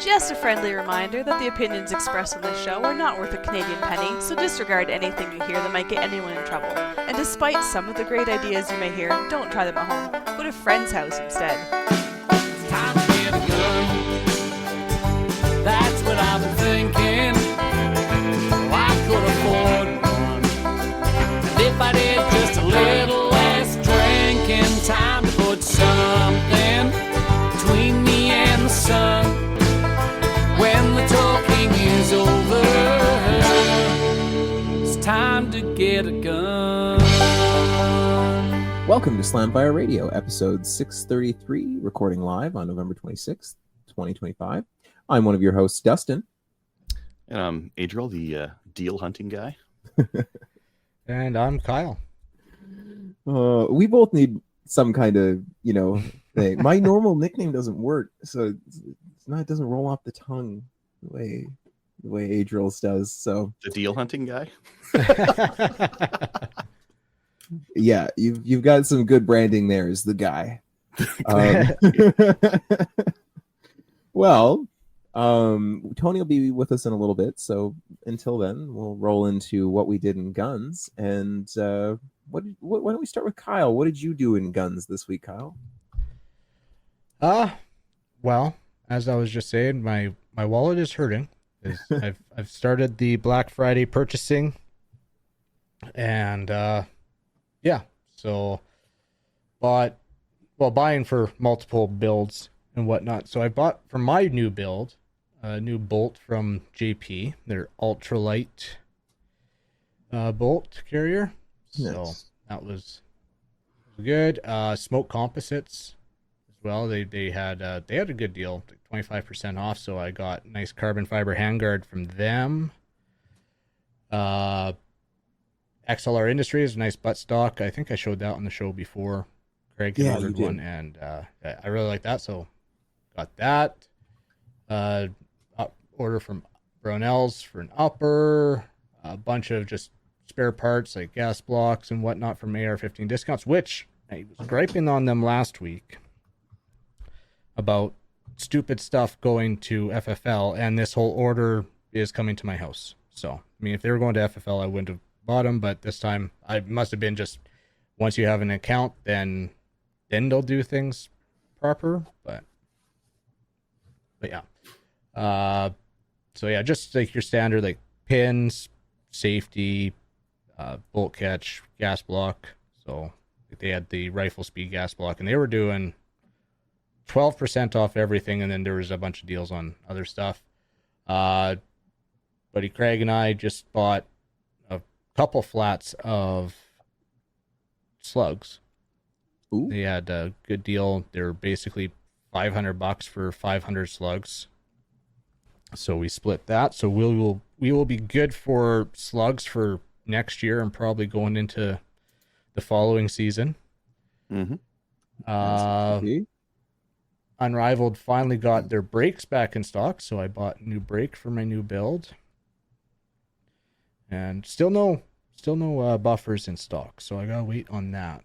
Just a friendly reminder that the opinions expressed on this show are not worth a Canadian penny, so disregard anything you hear that might get anyone in trouble. And despite some of the great ideas you may hear, don't try them at home. Go to a friend's house instead. It's time to get a gun. That's what I've been thinking. Well, I could afford one. And if I did just a little less drinking, time to put something between me and the sun. When the talking is over, it's time to get a gun. Welcome to Slamfire Radio, episode 633, recording live on November 26th, 2025. I'm one of your hosts, Dustin. And I'm Adriel, the deal hunting guy. And I'm Kyle. We both need some kind of, thing. My normal nickname doesn't work, so it doesn't roll off the tongue the way Adriel's does. So The deal hunting guy? yeah, you've got some good branding there as the guy. Well, Tony will be with us in a little bit, so until then, we'll roll into what we did in guns. And why don't we start with Kyle? What did you do in guns this week, Kyle? Well, as I was just saying, my wallet is hurting. I've started the Black Friday purchasing, and so buying for multiple builds and whatnot. So I bought for my new build a new bolt from JP, their ultralight bolt carrier. Nice. So that was good. Smoke composites as well. They had a good deal, like 25% off. So I got nice carbon fiber handguard from them. XLR Industries, nice buttstock. I think I showed that on the show before. Craig ordered one, and I really like that, so got that. Order from Brownells for an upper, a bunch of just spare parts like gas blocks and whatnot from AR-15 discounts, which I was griping on them last week about stupid stuff going to FFL, and this whole order is coming to my house. So, I mean, if they were going to FFL, I wouldn't have bought them, but this time I must have been just, once you have an account, then they'll do things proper, but yeah. So yeah, just like your standard, like pins, safety, bolt catch, gas block. So they had the rifle speed gas block, and they were doing 12% off everything, and then there was a bunch of deals on other stuff. Buddy Craig and I just bought a couple flats of slugs. Ooh. They had a good deal. They were basically $500 for 500 slugs. So we split that. So we will be good for slugs for next year and probably going into the following season. Mm-hmm. Unrivaled finally got their brakes back in stock, so I bought a new brake for my new build. And still no buffers in stock, so I gotta wait on that.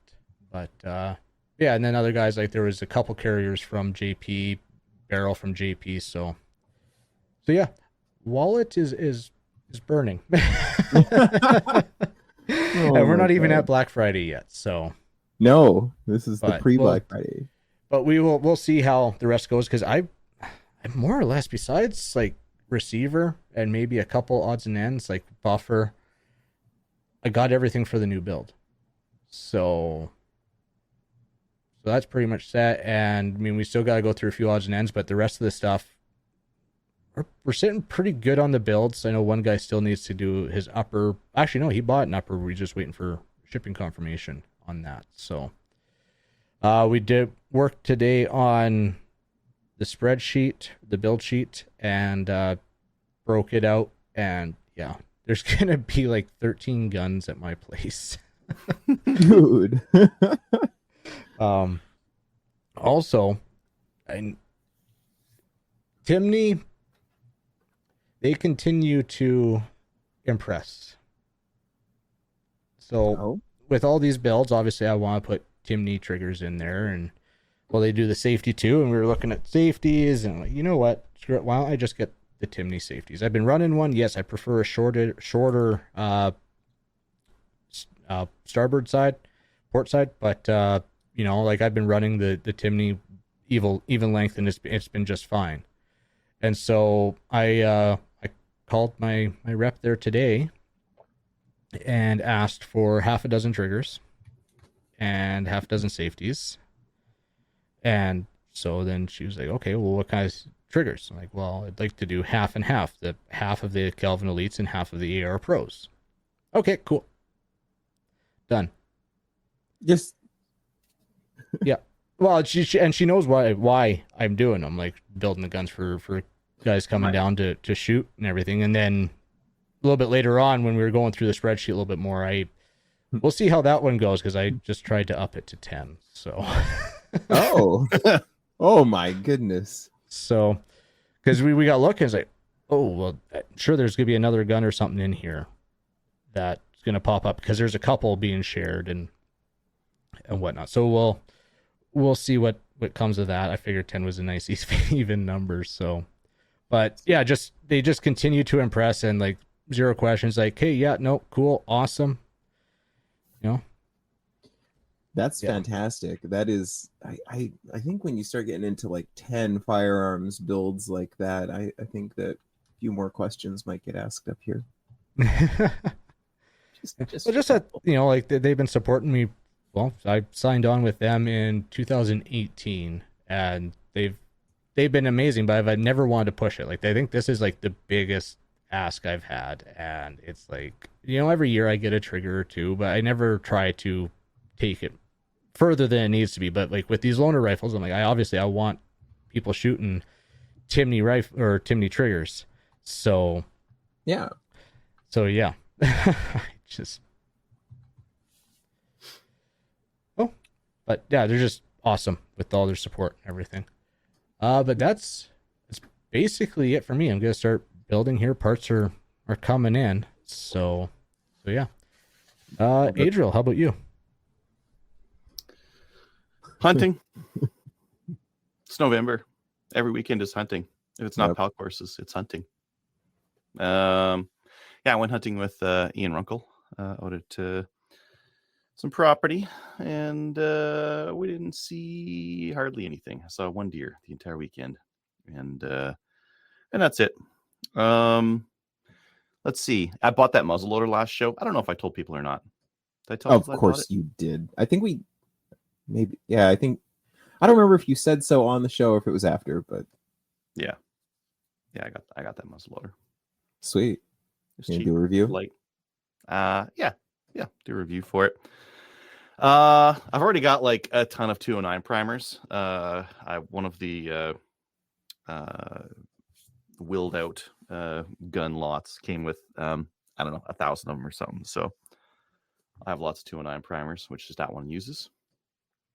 But yeah, and then other guys, like there was a couple carriers from JP, barrel from JP, so yeah, wallet is burning. And we're not even at Black Friday yet, so No, this is the pre-Black Friday. But we'll see how the rest goes, because I more or less, besides like receiver and maybe a couple odds and ends like buffer, I got everything for the new build. So that's pretty much set. And I mean, we still got to go through a few odds and ends, but the rest of the stuff, we're sitting pretty good on the builds. I know one guy still needs to do his upper. Actually, no, he bought an upper. We're just waiting for shipping confirmation on that. So we did work today on the spreadsheet, the build sheet, and broke it out. And yeah, there's going to be like 13 guns at my place. Dude. Also, Timney, they continue to impress. So with all these builds, obviously I want to put Timney triggers in there, and well, they do the safety too, and we were looking at safeties, and I'm like, you know what? Screw it. Why don't I just get the Timney safeties? I've been running one. Yes, I prefer a shorter starboard side, port side, but like I've been running the Timney even length, and it's been just fine. And so I called my rep there today and asked for half a dozen triggers and half a dozen safeties. And so then she was like, okay, well, what kind of triggers? I'm like, well, I'd like to do half and half, the half of the Kelvin Elites and half of the AR Pros. Okay, cool. Done. Just Yeah. Well, she knows why I'm doing them, like building the guns for guys coming down to shoot and everything. And then a little bit later on, when we were going through the spreadsheet a little bit more, we'll see how that one goes, because I just tried to up it to 10. So oh my goodness. So because we got looking, it's like, oh well, sure, there's gonna be another gun or something in here that's gonna pop up, because there's a couple being shared and whatnot. So we'll see what comes of that. I figured 10 was a nice even number. So, but yeah, they just continue to impress, and like zero questions. Like, hey, yeah, no, cool, awesome. That's fantastic. That is, I think when you start getting into like 10 firearms builds like that, I think that a few more questions might get asked up here. Just that, like they've been supporting me. Well, I signed on with them in 2018, and they've been amazing, but I've never wanted to push it. Like, I think this is like the biggest ask I've had, and it's like, every year I get a trigger or two, but I never try to take it further than it needs to be. But like with these loaner rifles, I'm like, I want people shooting Timney rifle or Timney triggers. So yeah. But yeah, they're just awesome with all their support and everything. But that's basically it for me. I'm gonna start building here. Parts are coming in. So yeah. Adriel, how about you? Hunting. It's November. Every weekend is hunting. If it's not PAL courses, it's hunting. I went hunting with Ian Runkle out at some property, and we didn't see hardly anything. I saw one deer the entire weekend, and that's it. Let's see. I bought that muzzleloader last show. I don't know if I told people or not. Did I tell people? Of course you did. I think I don't remember if you said so on the show or if it was after, but yeah, I got that muzzleloader. Sweet. Can you do a review? Yeah, do a review for it. I've already got like a ton of 209 primers. One of the willed out gun lots came with I don't know, 1,000 of them or something. So I have lots of 209 primers, which is that one uses.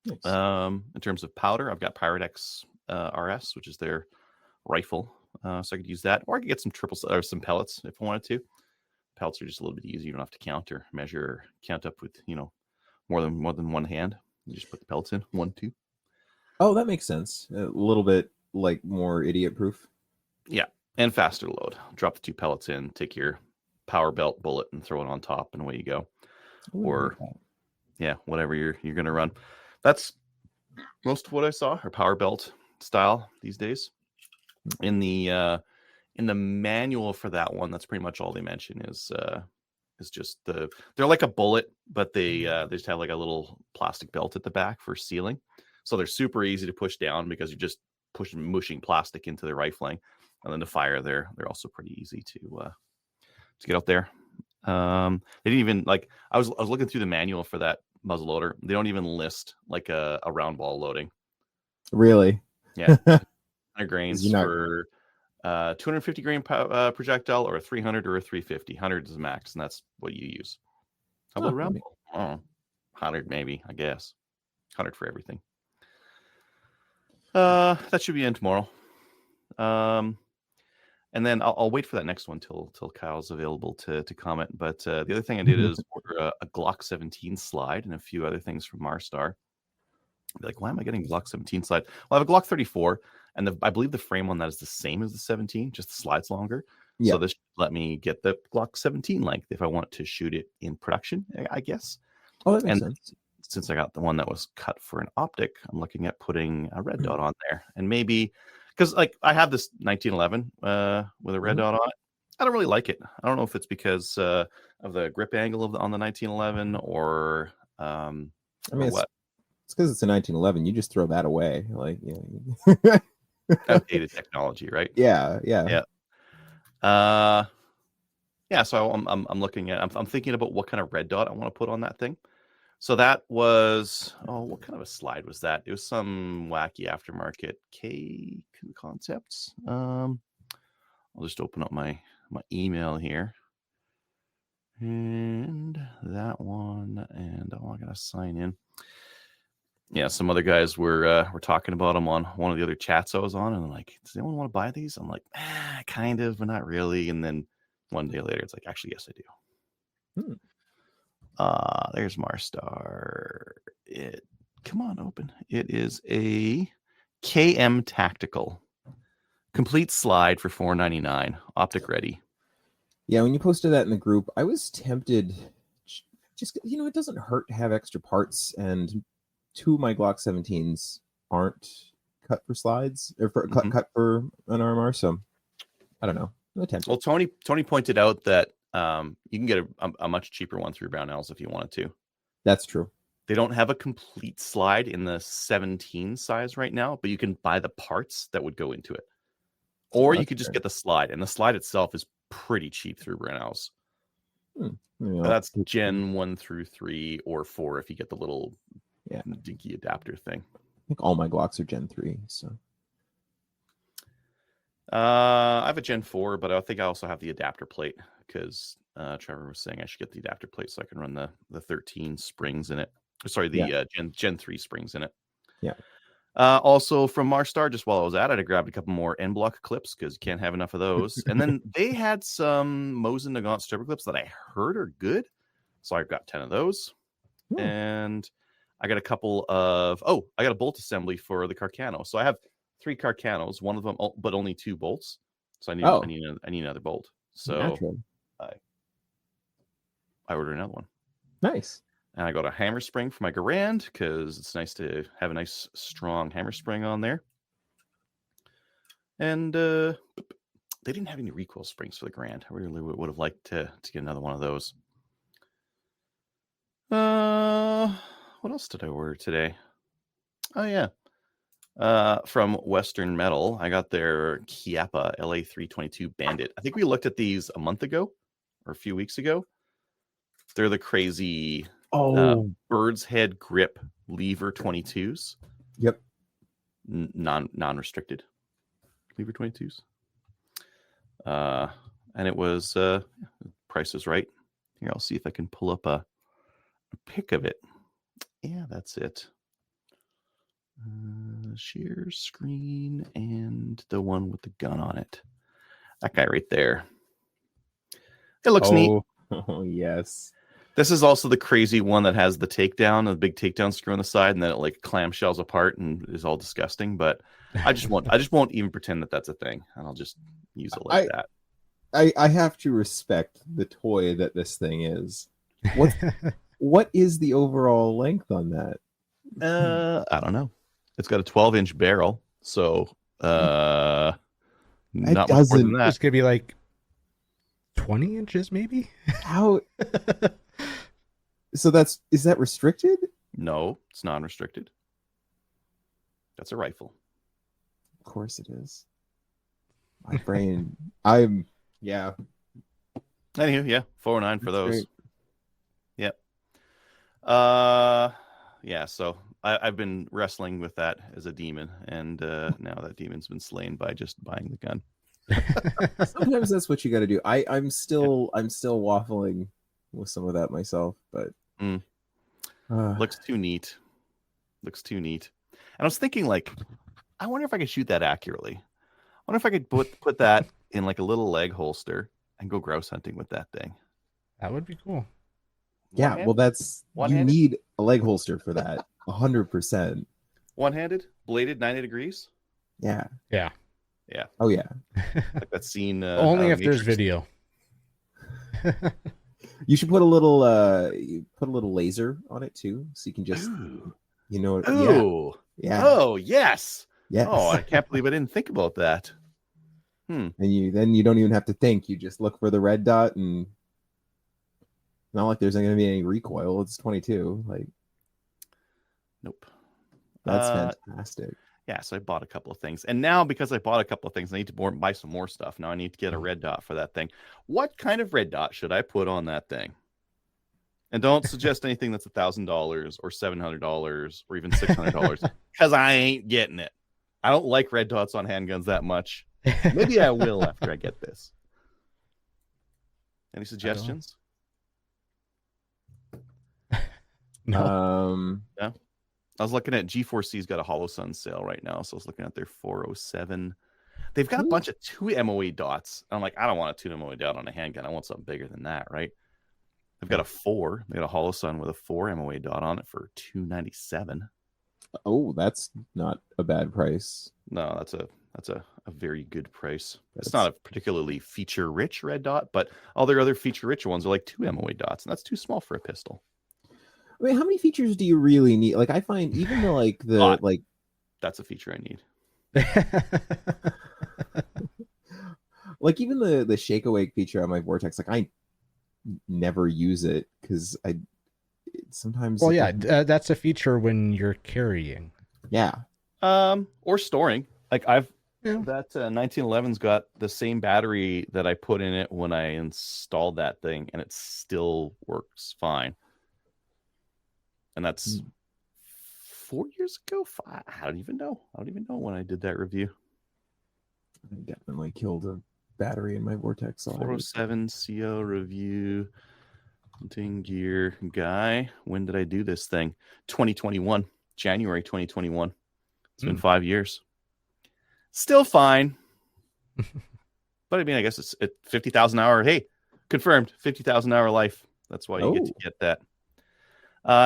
Nice. In terms of powder, I've got Pyrodex RS, which is their rifle. So I could use that, or I could get some some pellets if I wanted to. Pellets are just a little bit easier. You don't have to count or measure or count up with, more than one hand. You just put the pellets in 1, 2. Oh, that makes sense. A little bit like more idiot proof. Yeah, and faster load. Drop the 2 pellets in, take your power belt bullet and throw it on top, and away you go. Ooh, or whatever you're gonna run. That's most of what I saw, or power belt style these days. In the manual for that one, that's pretty much all they mention is just they're like a bullet, but they just have like a little plastic belt at the back for sealing. So they're super easy to push down because you're just mushing plastic into the rifling, and then to fire they're also pretty easy to get out there. They didn't even I was looking through the manual for that muzzleloader. They don't even list like a round ball loading. Really? Yeah. 100 grains for 250 grain projectile, or a 300 or a 350. 100 is the max, and that's what you use. How about round ball? 100 maybe, I guess. 100 for everything. That should be in tomorrow. And then I'll wait for that next one till Kyle's available to comment. But the other thing I did is order a Glock 17 slide and a few other things from Marstar. Be like, why am I getting Glock 17 slide? Well, I have a Glock 34, and I believe the frame on that is the same as the 17, just the slide's longer. Yeah. So this let me get the Glock 17 length if I want to shoot it in production, I guess. Oh, that makes And sense. since I got the one that was cut for an optic, I'm looking at putting a red dot on there, and maybe because like I have this 1911 with a red dot on it. I don't really like it. I don't know if it's because of the grip angle on the 1911 or I mean, or it's what. because it's a 1911. You just throw that away, like yeah, Outdated technology, right? yeah. Yeah. Yeah. So I'm looking at. I'm thinking about what kind of red dot I want to put on that thing. So that was what kind of a slide was that? It was some wacky aftermarket K concepts. I'll just open up my email here, and that one, and I gotta sign in. Yeah, some other guys were talking about them on one of the other chats I was on, and they're like, "Does anyone want to buy these?" I'm like, kind of, but not really. And then one day later, it's like, actually, yes, I do. There's Marstar. Come on, open. It is a KM Tactical complete slide for $4.99, optic ready. Yeah, when you posted that in the group, I was tempted. Just it doesn't hurt to have extra parts, and two of my Glock 17s aren't cut for slides or cut for an RMR. So I don't know. I'm tempted. Well, Tony pointed out that you can get a much cheaper one through Brownells if you wanted to. That's true. They don't have a complete slide in the 17 size right now, but you can buy the parts that would go into it. Or you could just get the slide, and the slide itself is pretty cheap through Brownells. That's Gen 1 through 3 or 4 if you get the little dinky adapter thing. I think all my Glocks are Gen 3. So I have a Gen 4, but I think I also have the adapter plate because Trevor was saying I should get the adapter plate so I can run the 13 springs in it. Sorry, the Gen 3 springs in it. Yeah. Also from Marstar, just while I was at it, I grabbed a couple more N block clips because you can't have enough of those. And then they had some Mosin Nagant stripper clips that I heard are good. So I've got 10 of those. And I got a couple of, I got a bolt assembly for the Carcano. So I have 3 Carcanos, one of them, but only 2 bolts. So I need another bolt. So I ordered another one. Nice. And I got a hammer spring for my Garand because it's nice to have a nice strong hammer spring on there. And they didn't have any recoil springs for the Garand. I really would have liked to get another one of those. What else did I order today? Oh yeah. From Western Metal, I got their Chiappa LA322 Bandit. I think we looked at these a month ago or a few weeks ago. They're the crazy bird's head grip lever 22s. Yep. Non-restricted lever 22s. And it was price is right. Here, I'll see if I can pull up a pic of it. Yeah, that's it. Share screen and the one with the gun on it. That guy right there. It looks neat. Oh, yes. This is also the crazy one that has the takedown, the big takedown screw on the side, and then it like clamshells apart and is all disgusting. But I just won't even pretend that that's a thing, and I'll just use it like that. I have to respect the toy that this thing is. What is the overall length on that? I don't know. It's got a 12-inch barrel, so not much more than that. It's gonna be like 20 inches, maybe. How? So is that restricted? No, it's non-restricted. That's a rifle. Of course it is. My brain. Anywho, yeah, 409 for those. Great. Yep. Yeah. So I've been wrestling with that as a demon, and now that demon's been slain by just buying the gun. Sometimes that's what you got to do. I'm still waffling with some of that myself, but looks too neat. And I was thinking, like, I wonder if I could shoot that accurately. I wonder if I could put that in like a little leg holster and go grouse hunting with that thing. That would be cool. Yeah, well, you need a leg holster for that. 100%. One-handed, bladed, 90 degrees. Yeah. Yeah. Yeah, Oh yeah. like that scene. Only out if of there's Matrix. video. You should put a little laser on it too, so you can just Ooh. yeah. Ooh. Yeah. Oh, yes. Yes. Oh, I can't believe I didn't think about that. And you don't even have to think. You just look for the red dot, and not like there's going to be any recoil. It's 22. Like, Nope. that's fantastic. Yeah, so I bought a couple of things. And now, because I bought a couple of things, I need to buy some more stuff. Now I need to get a red dot for that thing. What kind of red dot should I put on that thing? And don't suggest anything that's $1,000 or $700 or even $600 because I ain't getting it. I don't like red dots on handguns that much. Maybe I will after I get this. Any suggestions? No. I was looking at G4C's got a Hollow Sun sale right now, so I was looking at their 407. They've got a bunch of 2 MOA dots. I'm like, I don't want a 2 MOA dot on a handgun. I want something bigger than that, right? They've got a 4. They got a Hollow Sun with a 4 MOA dot on it for $297. Oh, that's not a bad price. No, that's a very good price. It's not a particularly feature-rich red dot, but all their other feature-rich ones are like 2 MOA dots, and that's too small for a pistol. I mean, how many features do you really need? Like, I find even the That's a feature I need. like even the shake awake feature on my Vortex, like I never use it because sometimes. Well, yeah, that's a feature when you're carrying. Yeah. Or storing. Like that 1911's got the same battery that I put in it when I installed that thing, and it still works fine. And that's 4 years ago. I don't even know. I don't even know when I did that review. I definitely killed a battery in my Vortex. 407 CO review. Hunting gear guy. When did I do this thing? 2021. January 2021. It's been 5 years. Still fine. But I mean, I guess it's at 50,000 hour. Hey, confirmed 50,000 hour life. That's why you get to get that.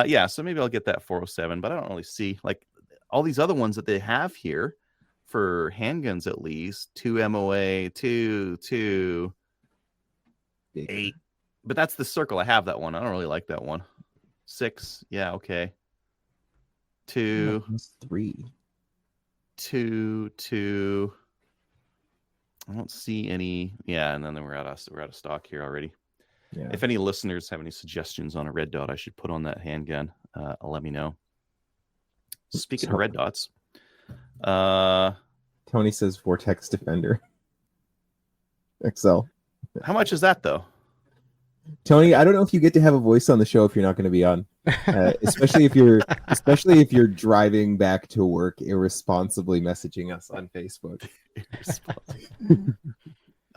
Yeah, so maybe I'll get that 407, but I don't really see like all these other ones that they have here for handguns, at least 2 MOA, 2, 8. But that's the circle. I have that one. I don't really like that one. 6. Yeah, okay. 2, 3, 2. I don't see any. Yeah, and then we're out of stock here already. Yeah. If any listeners have any suggestions on a red dot I should put on that handgun, let me know. Speaking of red dots, Tony says Vortex Defender XL. How much is that though? Tony, I don't know if you get to have a voice on the show if you're not going to be on, especially if you're driving back to work irresponsibly messaging us on Facebook.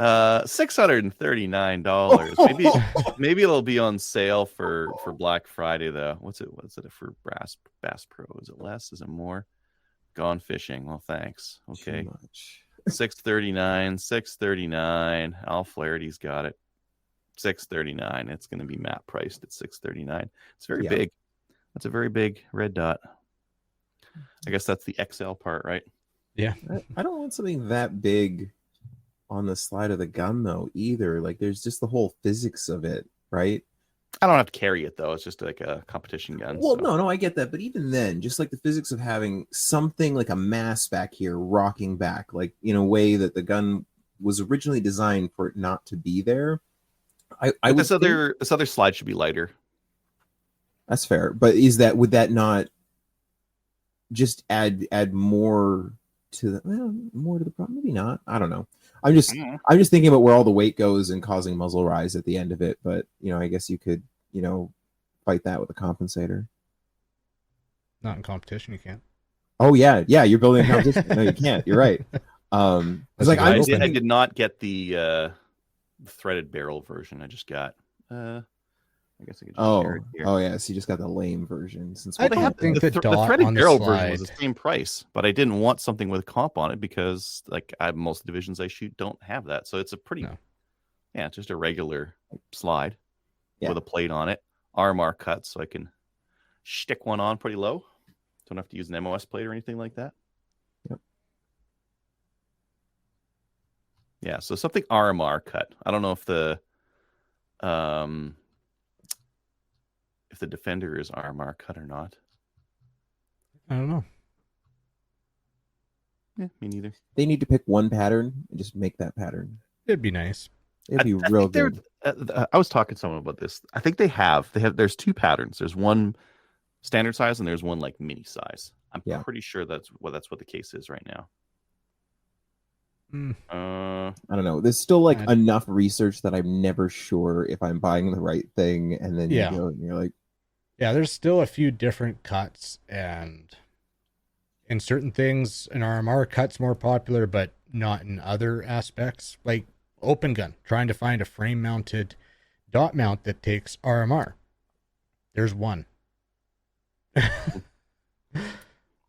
$639. Maybe it'll be on sale for Black Friday though. What's it for Bass Pro? Is it less? Is it more? Gone fishing. Well, thanks. Okay. Too much. $639. Al Flaherty's got it. $639. It's going to be map priced at $639. It's very big. That's a very big red dot. I guess that's the XL part, right? Yeah. I don't want something that big on the slide of the gun though either. Like there's just the whole physics of it, right? I don't have to carry it though. It's just like a competition gun. Well, no, I get that, but even then, just like the physics of having something like a mass back here rocking back, like in a way that the gun was originally designed for it not to be there. This other slide should be lighter. That's fair, but would that not just add more to the problem? Maybe not. I don't know. I'm just thinking about where all the weight goes and causing muzzle rise at the end of it. But I guess you could fight that with a compensator. Not in competition, you can't. Oh yeah, you're building a competition. No, you can't. You're right. It's like I did not get the threaded barrel version. I just got. I guess I could just share it here. Oh yeah, so you just got the lame version. Since I don't think the threaded barrel version was the same price, but I didn't want something with comp on it because most divisions I shoot don't have that. So it's a pretty, just a regular slide with a plate on it, RMR cut, so I can stick one on pretty low. Don't have to use an MOS plate or anything like that. Yep. Yeah, so something RMR cut. I don't know if the Defender is RMR cut or not. I don't know. Yeah, me neither. They need to pick one pattern and just make that pattern. It'd be nice. It'd be I real think they're- good. I was talking to someone about this. I think there's two patterns. There's one standard size and there's one like mini size. I'm Yeah. pretty sure that's what the case is right now. Mm. I don't know. There's still like I- enough research that I'm never sure if I'm buying the right thing, and then Yeah. you go and you're like, Yeah, there's still a few different cuts, and in certain things, an RMR cut's more popular, but not in other aspects. Like open gun, trying to find a frame mounted dot mount that takes RMR. There's one.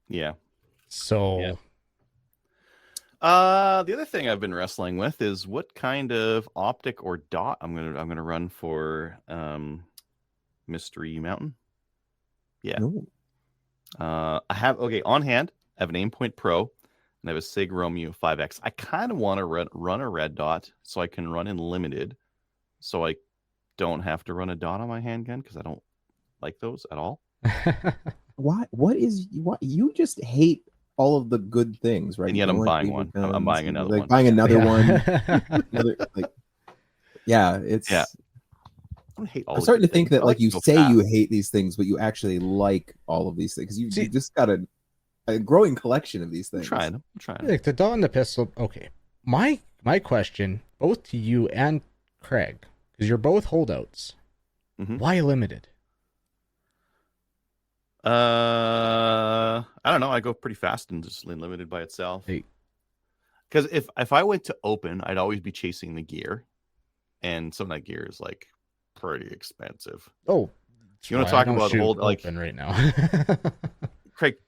Yeah. So Yeah. The other thing I've been wrestling with is what kind of optic or dot I'm gonna run for Mystery Mountain. Yeah. no. I have on hand. I have an Aimpoint Pro and I have a Sig Romeo 5X. I kind of want to run a red dot so I can run in limited, so I don't have to run a dot on my handgun because I don't like those at all. What you just hate all of the good things, right? And yet You I'm don't buying like one. guns, I'm buying and another like one. buying another Yeah. one. Another, like, yeah, it's. Yeah. I hate all I'm the starting to good think things. that I like to you go say fast. you hate these things, but you actually like all of these things because you See- just got a growing collection of these I'm things. trying. I'm trying. like the dot and the pistol. Okay, my question, both to you and Craig, because you're both holdouts. Mhm. Why limited? I don't know. I go pretty fast and just limited by itself. Hey. Because if I went to open, I'd always be chasing the gear, and some of that gear is like pretty expensive. Oh, You wanna why I talk don't about shoot hold- like- open right now?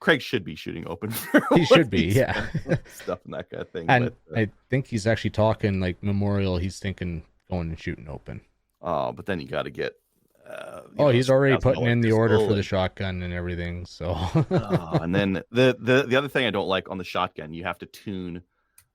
Craig should be shooting open. For He what should be, he's yeah. spent on stuff and that kind of thing. And but, I think he's actually talking like Memorial. He's thinking going and shooting open. but then you got to get. Oh, he's already $1,000 putting in the order pistol for the and- shotgun and everything. So And then the other thing I don't like on the shotgun, you have to tune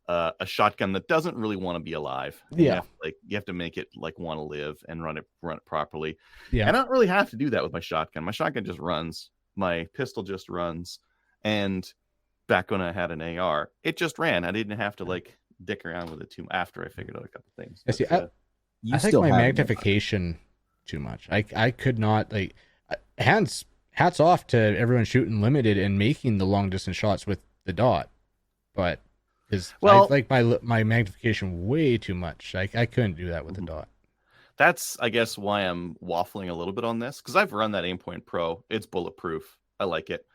a shotgun that doesn't really want to be alive. Yeah. You have to make it like want to live and run it properly. Yeah. And I don't really have to do that with my shotgun. My shotgun just runs. My pistol just runs. And back when I had an AR, it just ran. I didn't have to like dick around with it too after I figured out a couple things. I see, But, You I think still my have magnification too much. I could not like hats off to everyone shooting limited and making the long distance shots with the dot, but because Well- I like my magnification way too much. I couldn't do that with the dot. That's, I guess, why I'm waffling a little bit on this, because I've run that Aimpoint Pro. It's bulletproof. I like it.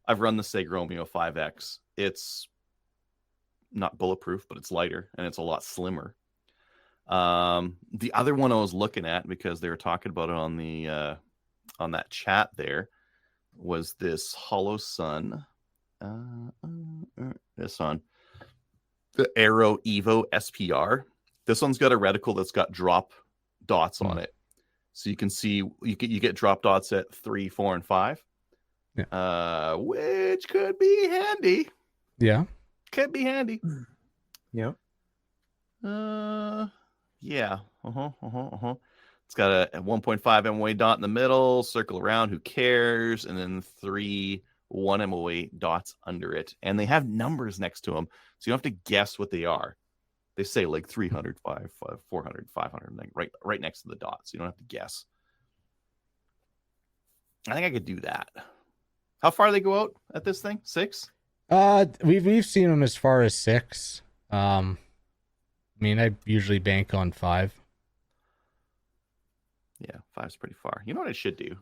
I've run the Sig Romeo 5X. It's not bulletproof, but it's lighter and it's a lot slimmer. The other one I was looking at, because they were talking about it on the on that chat there, was this Hollow Sun. This one, the Aero Evo SPR. This one's got a reticle that's got drop dots on it, so you can see you get drop dots at 3, 4, and 5. Yeah. Which could be handy. Yeah. Could be handy. Yeah. Yeah. It's got a 1.5 MOA dot in the middle, circle around, who cares, and then 3 1 MOA dots under it, and they have numbers next to them, so you don't have to guess what they are. They say like 300, 400, 500, like right next to the dots. You don't have to guess. I think I could do that. How far they go out at this thing? 6? We've seen them as far as 6. I mean, I usually bank on 5. Yeah, 5's pretty far. You know what I should do?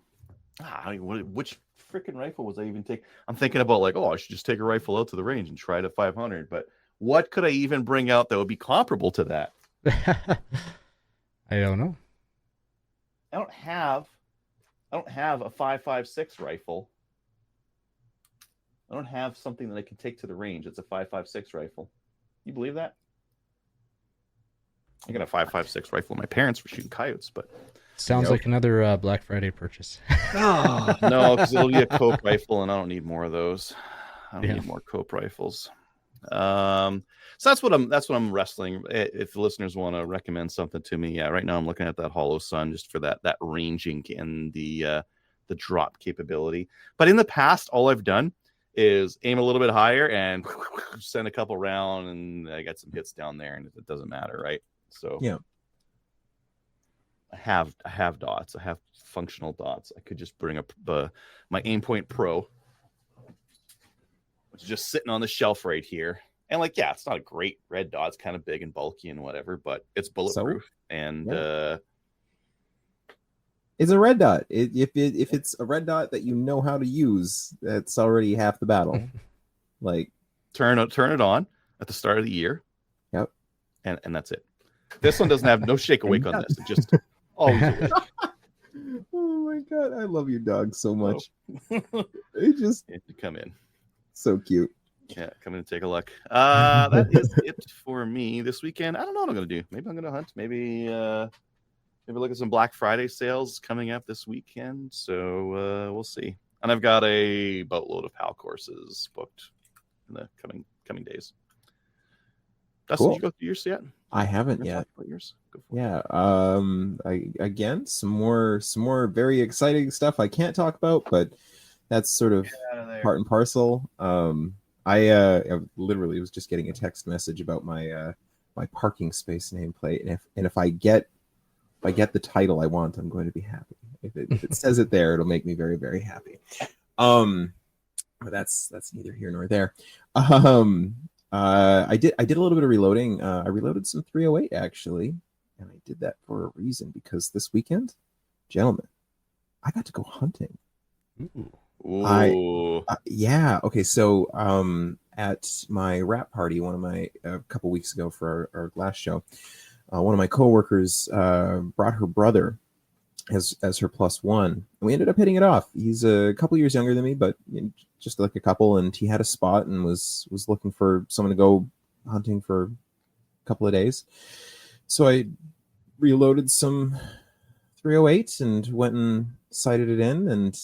Which freaking rifle was I even taking? I'm thinking about like, I should just take a rifle out to the range and try it at 500. But what could I even bring out that would be comparable to that? I don't know. I don't have a 5.56 rifle. I don't have something that I can take to the range. It's a 5.56 rifle. You believe that? I got a 5.56 rifle. My parents were shooting coyotes, but Sounds Yep. like another Black Friday purchase. Oh, no, because it'll be a Cope rifle, and I don't need more of those. I don't Yeah. need more Cope rifles. So that's what I'm wrestling. If the listeners want to recommend something to me, yeah, right now I'm looking at that Hollow Sun just for that ranging and the drop capability. But in the past, all I've done is aim a little bit higher and send a couple round, and I got some hits down there, and it doesn't matter, right? So Yeah. I have dots. I have functional dots. I could just bring up my Aimpoint Pro, which is just sitting on the shelf right here. And like, yeah, it's not a great red dot. It's kind of big and bulky and whatever, but it's bulletproof. It's a red dot. If it's a red dot that you know how to use, that's already half the battle. Like, turn it on at the start of the year. Yep. And that's it. This one doesn't have no shake awake on this. It just always awake. oh my god, I love your dog so much. It just You have to come in. so cute. Yeah, come in and take a look. That is it for me this weekend. I don't know what I'm gonna do. Maybe I'm gonna hunt. Maybe look at some Black Friday sales coming up this weekend. So we'll see. And I've got a boatload of PAL courses booked in the coming days. Dustin, Cool. did you go through yours yet? I haven't Wanna yet. talk about yours? Go for it. Yeah. Again, some more very exciting stuff I can't talk about, but that's sort of part and parcel. I literally was just getting a text message about my my parking space nameplate, and if I get the title I want, I'm going to be happy. If it says it there, it'll make me very, very happy. But that's neither here nor there. I did a little bit of reloading. I reloaded some 308 actually, and I did that for a reason, because this weekend, gentlemen, I got to go hunting. Ooh. Yeah. Okay. So, at my rap party, a couple weeks ago for our last show, one of my coworkers brought her brother as her +1, and we ended up hitting it off. He's a couple years younger than me, but just like a couple, and he had a spot and was looking for someone to go hunting for a couple of days. So I reloaded some 308 and went and sighted it in and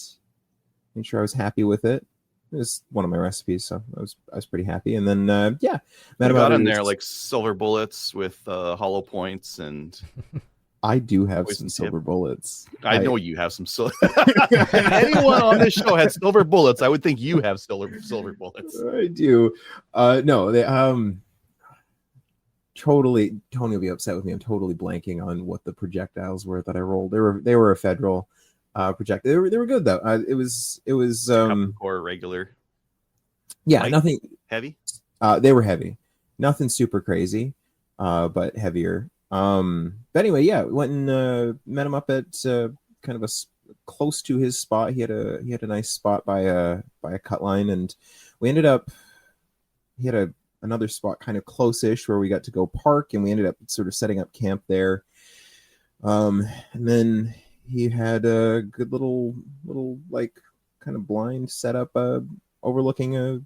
made sure I was happy with it. It was one of my recipes, so I was pretty happy. And then met You about got it. in there like silver bullets with hollow points, and I do have Poison some tip. silver bullets. I know you have some silver. Anyone on this show had silver bullets. I would think you have silver bullets. I do. No, they totally. Tony will be upset with me. I'm totally blanking on what the projectiles were that I rolled. They were a federal projectile. They were good though. It was Or regular yeah, light? nothing heavy. they were heavy. Nothing super crazy, but heavier. But anyway, yeah, went and met him up at kind of close to his spot. He had a nice spot by a cut line, and we ended up. He had another spot kind of close-ish where we got to go park, and we ended up sort of setting up camp there. And then he had a good little like kind of blind setup overlooking a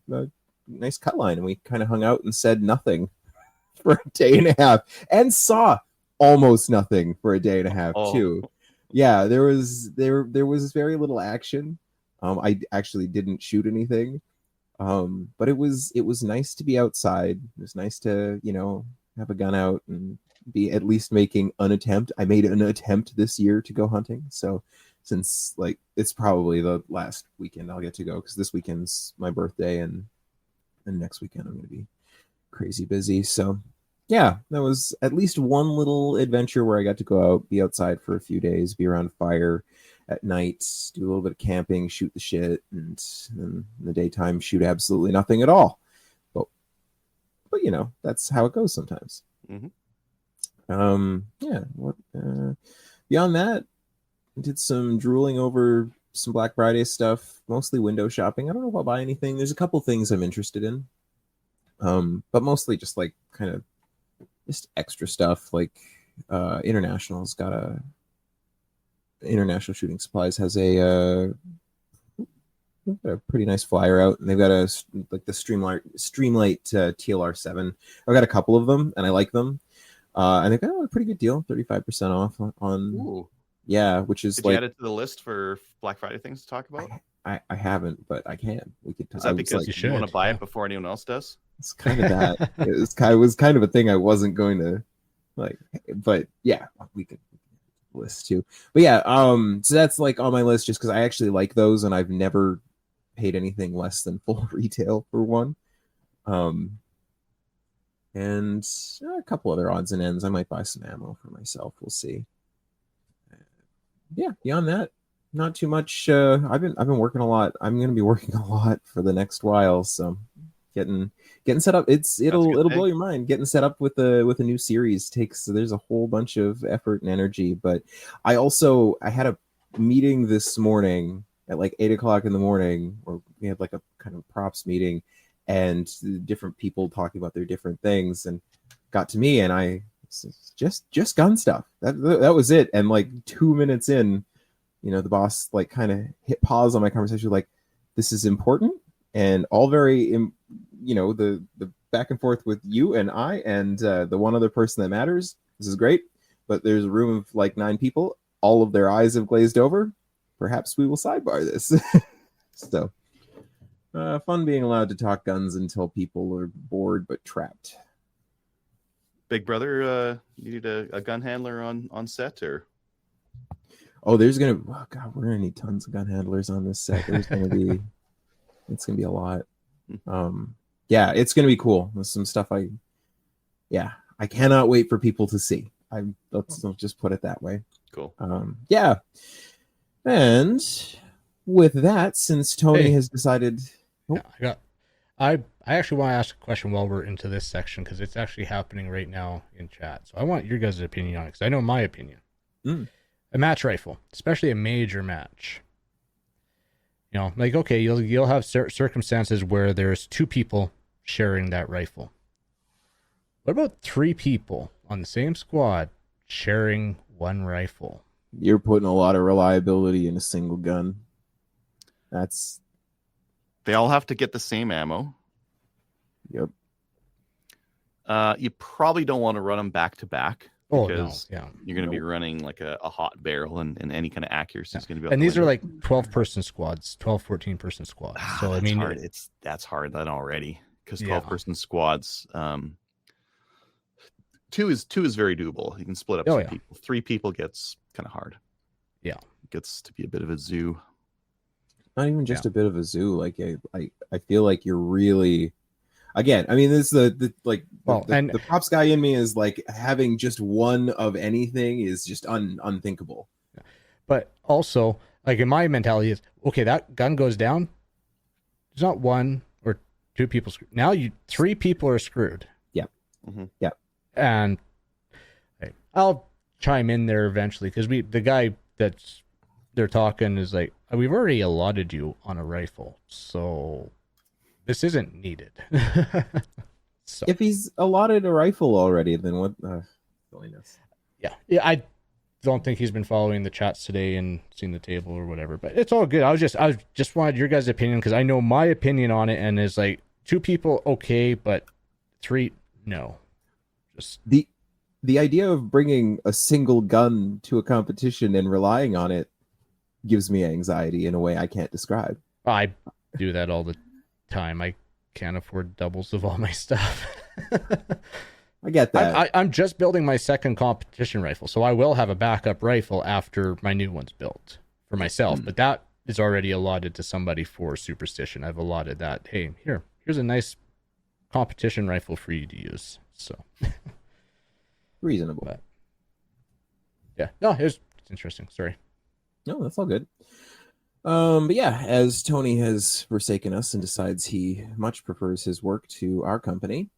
nice cut line, and we kind of hung out and said nothing for a day and a half, and saw almost nothing for a day and a half too. Yeah, there was very little action. I actually didn't shoot anything, but it was nice to be outside. It was nice to have a gun out and be at least making an attempt. I made an attempt this year to go hunting, so since like it's probably the last weekend I'll get to go, because this weekend's my birthday, and next weekend I'm going to be crazy busy. So yeah, that was at least one little adventure where I got to go out, be outside for a few days, be around fire at night, do a little bit of camping, shoot the shit, and then in the daytime shoot absolutely nothing at all. But that's how it goes sometimes. Yeah. What beyond that, did some drooling over some Black Friday stuff, mostly window shopping. I don't know if I'll buy anything. There's a couple things I'm interested in, but mostly just like kind of just extra stuff. Like International Shooting Supplies has a pretty nice flyer out, and they've got the Streamlight TLR7. I've got a couple of them, and I like them. And they've got a pretty good deal, 35% off on Yeah, which is Did you like add it to the list for Black Friday things to talk about? I haven't, but I can. We could. Is I that was because like, you want to should, buy yeah. it before anyone else does? it's kind of that. It was kind of a thing I wasn't going to like, but yeah, we could list too. But yeah, so that's like on my list just because I actually like those, and I've never paid anything less than full retail for one. And a couple other odds and ends. I might buy some ammo for myself. We'll see. Yeah, beyond that, not too much. I've been working a lot. I'm going to be working a lot for the next while. So getting set up. It'll blow your mind. Getting set up with a new series there's a whole bunch of effort and energy. But I had a meeting this morning at like 8:00 in the morning, or we had like a kind of props meeting, and different people talking about their different things, and got to me, and I just gun stuff. That was it. And like 2 minutes in, the boss like kind of hit pause on my conversation, like, this is important and all very, the back and forth with you and I and the one other person that matters. This is great, but there's a room of like 9 people. All of their eyes have glazed over. Perhaps we will sidebar this. So fun being allowed to talk guns until people are bored but trapped. Big Brother needed a gun handler on set, or oh, we're gonna need tons of gun handlers on this set. It's gonna be a lot. Yeah, it's gonna be cool. There's some stuff I cannot wait for people to see. Let's just put it that way. Cool. Yeah. And with that, since Tony has decided, I actually want to ask a question while we're into this section, because it's actually happening right now in chat. So I want your guys' opinion on it, because I know my opinion. A match rifle, especially a major match. Like, okay, you'll have circumstances where there's 2 people sharing that rifle. What about 3 people on the same squad sharing one rifle? You're putting a lot of reliability in a single gun. They all have to get the same ammo. Yep. You probably don't want to run them back to back, because yeah, you're going to be running like a hot barrel, and any kind of accuracy is going to be. And these are like 12-person squads, 12, 14-person squads. So I mean, hard. That's hard then already, because 12-person squads. 2 is very doable. You can split up some people. 3 people gets kind of hard. Yeah, it gets to be a bit of a zoo. Not even just a bit of a zoo. Like I feel like you're really, again, I mean, this is the props guy in me is like, having just one of anything is just unthinkable. But also, like, in my mentality is, okay, that gun goes down. There's not 1 or 2 people screwed. Now 3 people are screwed. Yeah. Mm-hmm. Yeah. And I'll chime in there eventually, because the guy that's they're talking is like, we've already allotted you on a rifle, so this isn't needed. So if he's allotted a rifle already, then what silliness. Yeah, I don't think he's been following the chats today and seen the table or whatever, but it's all good. I just wanted your guys' opinion, because I know my opinion on it, and it's like 2 people okay, but 3 no. Just the idea of bringing a single gun to a competition and relying on it gives me anxiety in a way I can't describe. I do that all the time. I can't afford doubles of all my stuff. I get that. I'm just building my second competition rifle, so I will have a backup rifle after my new one's built for myself. But that is already allotted to somebody for Superstition. I've allotted that. Hey, here's a nice competition rifle for you to use. So reasonable. But, yeah, no, it's interesting. Sorry. No, that's all good. But yeah, as Tony has forsaken us and decides he much prefers his work to our company,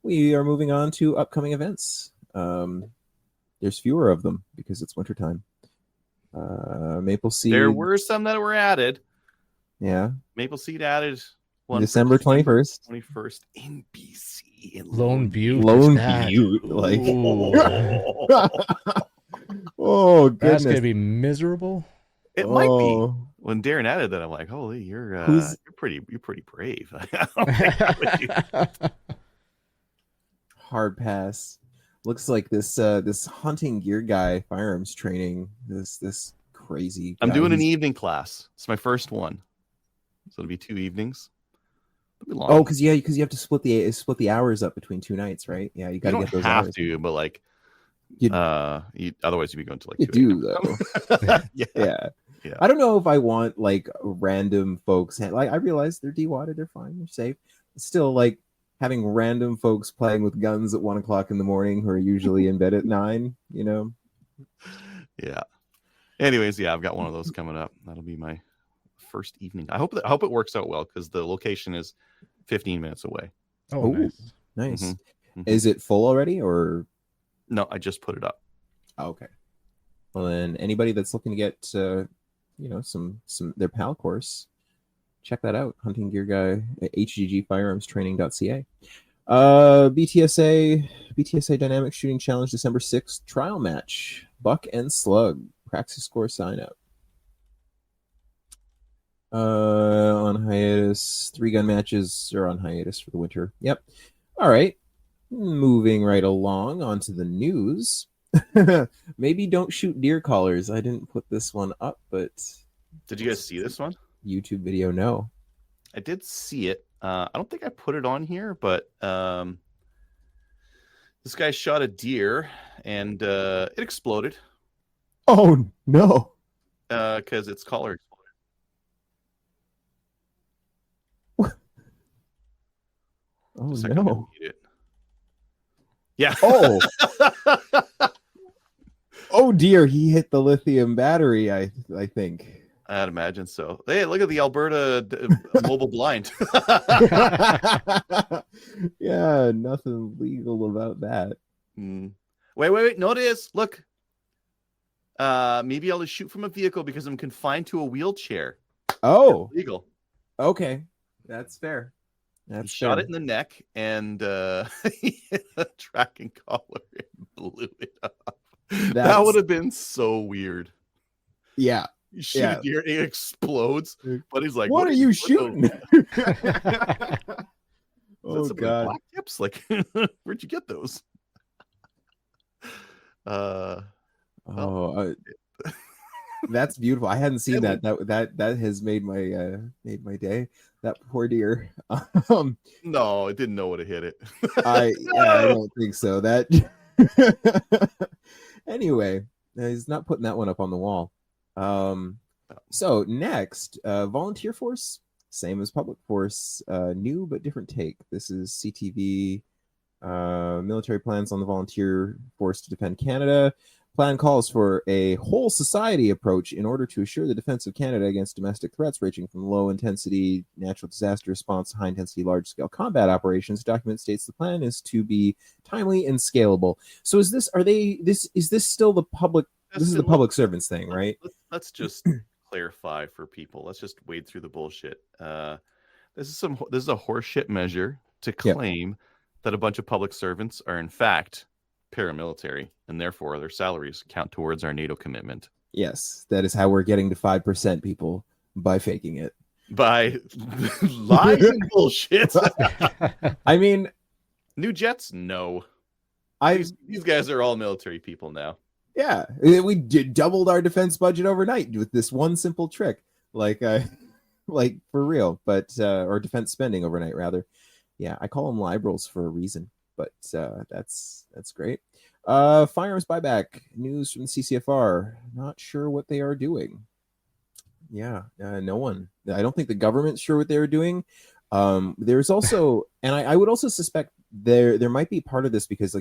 we are moving on to upcoming events. There's fewer of them because it's wintertime. Maple Seed. There were some that were added. Yeah. Maple Seed added one December 21st. 21st in BC. In Lone Butte. Lone Butte. Like, oh, goodness. That's going to be miserable. It might be. When Darren added that, I'm like, holy, you're pretty brave. Hard pass. Looks like this hunting gear guy, firearms training. This crazy. I'm guy. doing an He's- evening class. It's my first one, so it'll be 2 evenings. It'll be long. Oh, because you have to split the hours up between 2 nights, right? Yeah, you you got to don't get those have hours. to, but like, You- otherwise you'd be going to like You 2 do a.m. though. yeah. Yeah. I don't know if I want like random folks. Like I realize they're de-wadded, they're fine, they're safe. Still, like having random folks playing with guns at 1 o'clock in the morning who are usually in bed at 9. You know. Yeah. Anyways, yeah, I've got one of those coming up. That'll be my first evening. I hope it works out well because the location is 15 minutes away. Oh, Ooh. nice. Nice. Mhm. Is it full already or? No, I just put it up. Oh, okay. Well, then anybody that's looking to get some their PAL course, check that out. Hunting Gear Guy at hggfirearmstraining.ca. BTSA Dynamic Shooting Challenge December 6th trial match. Buck and Slug. Praxis score sign up. On hiatus. 3-gun matches are on hiatus for the winter. Yep. All right. Moving right along onto the news. Maybe don't shoot deer collars. I didn't put this one up, but Did you guys see this one? YouTube video, no. I did see it. I don't think I put it on here, but this guy shot a deer and it exploded Oh no. because its collar exploded. Oh A second, I'm gonna no. mute it. Yeah. Oh. Oh dear, he hit the lithium battery, I think. I'd imagine so. Hey, look at the Alberta mobile blind. Yeah, nothing legal about that. Wait. Notice. Look. Maybe I'll just shoot from a vehicle because I'm confined to a wheelchair. Oh, Legal. okay. That's fair. He That's shot fair. it in the neck and he hit a tracking collar and blew it up. That That's- would have been so weird. Yeah. You shoot Yeah. a deer and it explodes, but he's like, What are you what shooting? Is Oh that some god. black tips? Like, where'd you get those? That's beautiful. I hadn't seen Yeah, that. That has made my day. That poor deer. No, it didn't know what to hit it. I don't think so. That anyway, he's not putting that one up on the wall. So next, volunteer force, same as public force, new but different take. This is CTV, military plans on the volunteer force to defend Canada. Plan calls for a whole society approach in order to assure the defense of Canada against domestic threats ranging from low intensity natural disaster response to high intensity large scale combat operations. The document states the plan is to be timely and scalable. So is this still the public? This is the public servants thing, right? Let's just clarify for people. Let's just wade through the bullshit. This is a horseshit measure to claim that a bunch of public servants are in fact paramilitary and therefore their salaries count towards our NATO commitment. Yes, that is how we're getting to 5%, people, by faking it. By lies and bullshit. I mean, new jets? No. these guys are all military people now. Yeah, we doubled our defense budget overnight with this one simple trick, like for real. But or defense spending overnight, rather. Yeah, I call them liberals for a reason, but that's great. Firearms buyback news from the CCFR. Not sure what they are doing. Yeah, no one. I don't think the government's sure what they are doing. There's also, and I would also suspect there might be part of this because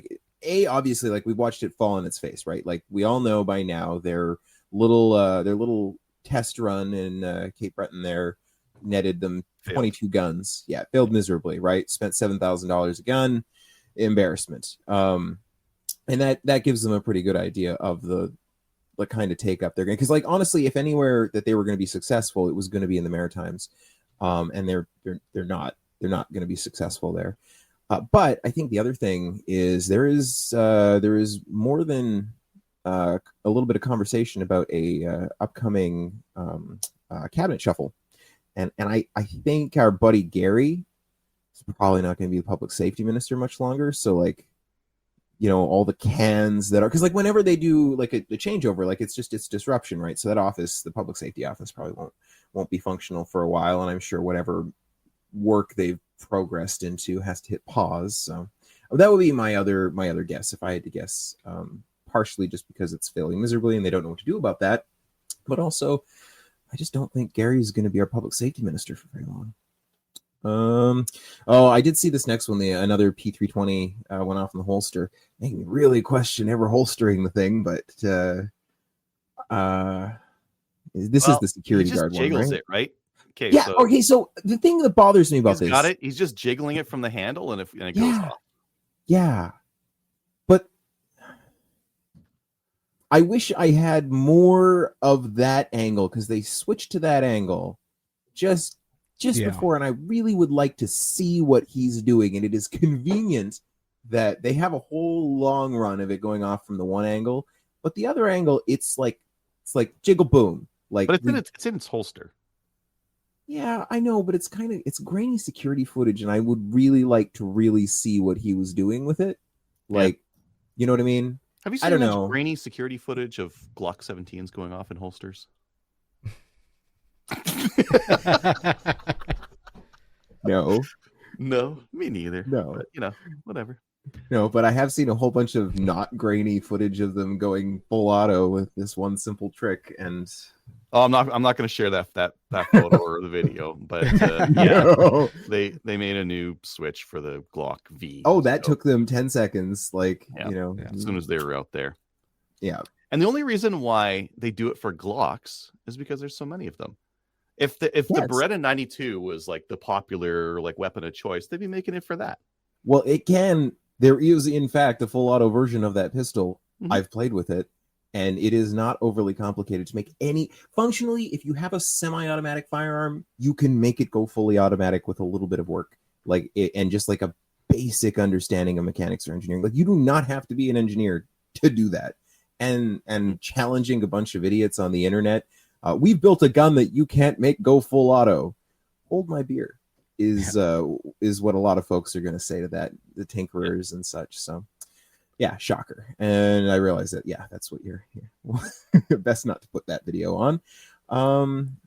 obviously like we watched it fall on its face, right? Like we all know by now their little test run in Cape Breton there netted them 22 guns. Yeah, failed miserably, right? Spent $7,000 a gun. Embarrassment. And that gives them a pretty good idea of the kind of take up they're going, because like honestly, if anywhere that they were going to be successful, it was going to be in the Maritimes. And they're not going to be successful there. But I think the other thing is there is more than a little bit of conversation about a upcoming cabinet shuffle, and I think our buddy Gary is probably not going to be the public safety minister much longer. So like all the cans that are, because like whenever they do like a changeover, like it's disruption, right? So that office, the public safety office, probably won't be functional for a while, and I'm sure whatever work they've progressed into has to hit pause. So that would be my other guess if I had to guess, partially just because it's failing miserably and they don't know what to do about that, but also I just don't think Gary's going to be our public safety minister for very long. I did see this next one. Another P320 went off in the holster, making me really question ever holstering the thing. But this is the security guard one, jiggles right? it, right? Okay. Yeah. Okay. So the thing that bothers me about this, got it. He's just jiggling it from the handle, and it goes off. Yeah, but I wish I had more of that angle, because they switched to that angle just before, and I really would like to see what he's doing. And it is convenient that they have a whole long run of it going off from the one angle, but the other angle, it's like jiggle boom, like. But it's in its holster. Yeah, I know, but it's grainy security footage, and I would really like to really see what he was doing with it. Like, you know what I mean? Have you seen much grainy security footage of Glock 17s going off in holsters? No, me neither. No, but, whatever. No, but I have seen a whole bunch of not grainy footage of them going full auto with this one simple trick. And I'm not going to share that photo or the video, but no. they made a new switch for the Glock V. Oh, that took them 10 seconds. Like, as soon as they were out there. Yeah. And the only reason why they do it for Glocks is because there's so many of them. If the Beretta 92 was like the popular like weapon of choice, they'd be making it for that. Well, there is in fact a full auto version of that pistol. Mm-hmm. I've played with it, and it is not overly complicated to make any functionally. If you have a semi-automatic firearm, you can make it go fully automatic with a little bit of work, and just like a basic understanding of mechanics or engineering. Like, you do not have to be an engineer to do that. And challenging a bunch of idiots on the internet. We've built a gun that you can't make go full auto. Hold my beer is what a lot of folks are going to say to that, the tinkerers and such. So, yeah, shocker. And I realize that, that's what you're best not to put that video on.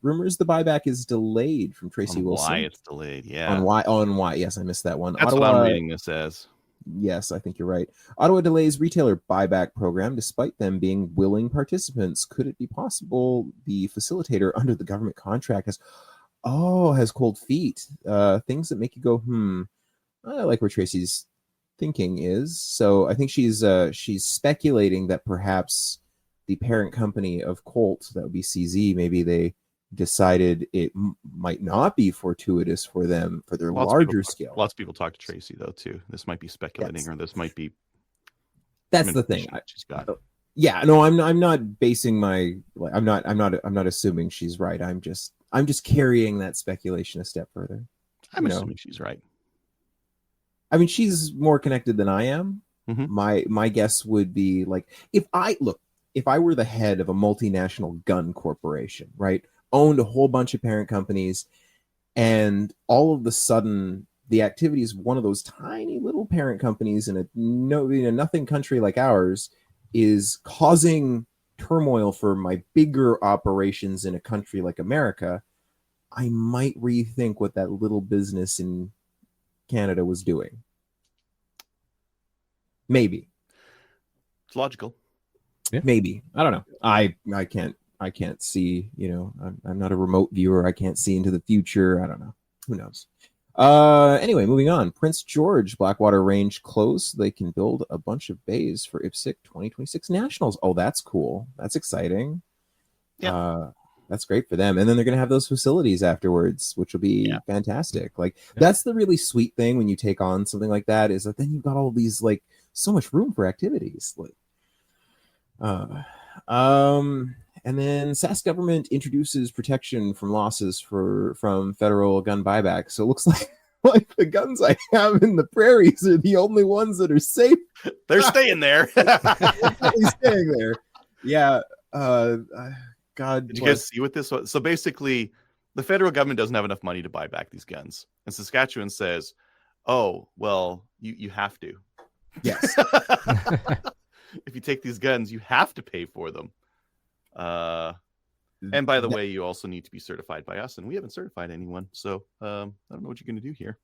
Rumors the buyback is delayed from Tracy Wilson. Why it's delayed? Yeah. On why? Yes, I missed that one. That's Ottawa, what I'm reading this as. Yes, I think you're right. Ottawa delays retailer buyback program despite them being willing participants. Could it be possible the facilitator under the government contract has cold feet? Things that make you go, I like where Tracy's thinking is. So I think she's speculating that perhaps the parent company of Colt, that would be CZ, maybe they decided it might not be fortuitous for them for their larger scale. Lots of people talk to Tracy though too. This might be speculating, or this might be. That's the thing. She's got. Yeah, no, I'm not basing my. I'm not assuming she's right. I'm just carrying that speculation a step further. I'm assuming she's right. I mean, she's more connected than I am. Mm-hmm. My guess would be like if I were the head of a multinational gun corporation, right? Owned a whole bunch of parent companies, and all of a sudden the activities of one of those tiny little parent companies in a nothing country like ours is causing turmoil for my bigger operations in a country like America, I might rethink what that little business in Canada was doing. Maybe. It's logical. Yeah. Maybe. I don't know. I can't see, I'm not a remote viewer. I can't see into the future. I don't know. Who knows? Anyway, moving on. Prince George Blackwater Range closed so they can build a bunch of bays for IPSC 2026 Nationals. Oh, that's cool. That's exciting. Yeah. That's great for them. And then they're going to have those facilities afterwards, which will be fantastic. That's the really sweet thing when you take on something like that, is that then you've got all these, so much room for activities. And then Sask government introduces protection from losses from federal gun buyback. So it looks like the guns I have in the prairies are the only ones that are safe. They're staying there. They're staying there. Yeah. God. Did you guys see what this was? So basically, the federal government doesn't have enough money to buy back these guns. And Saskatchewan says, oh, well, you have to. Yes. If you take these guns, you have to pay for them. And by the way, you also need to be certified by us, and we haven't certified anyone. So I don't know what you're going to do here.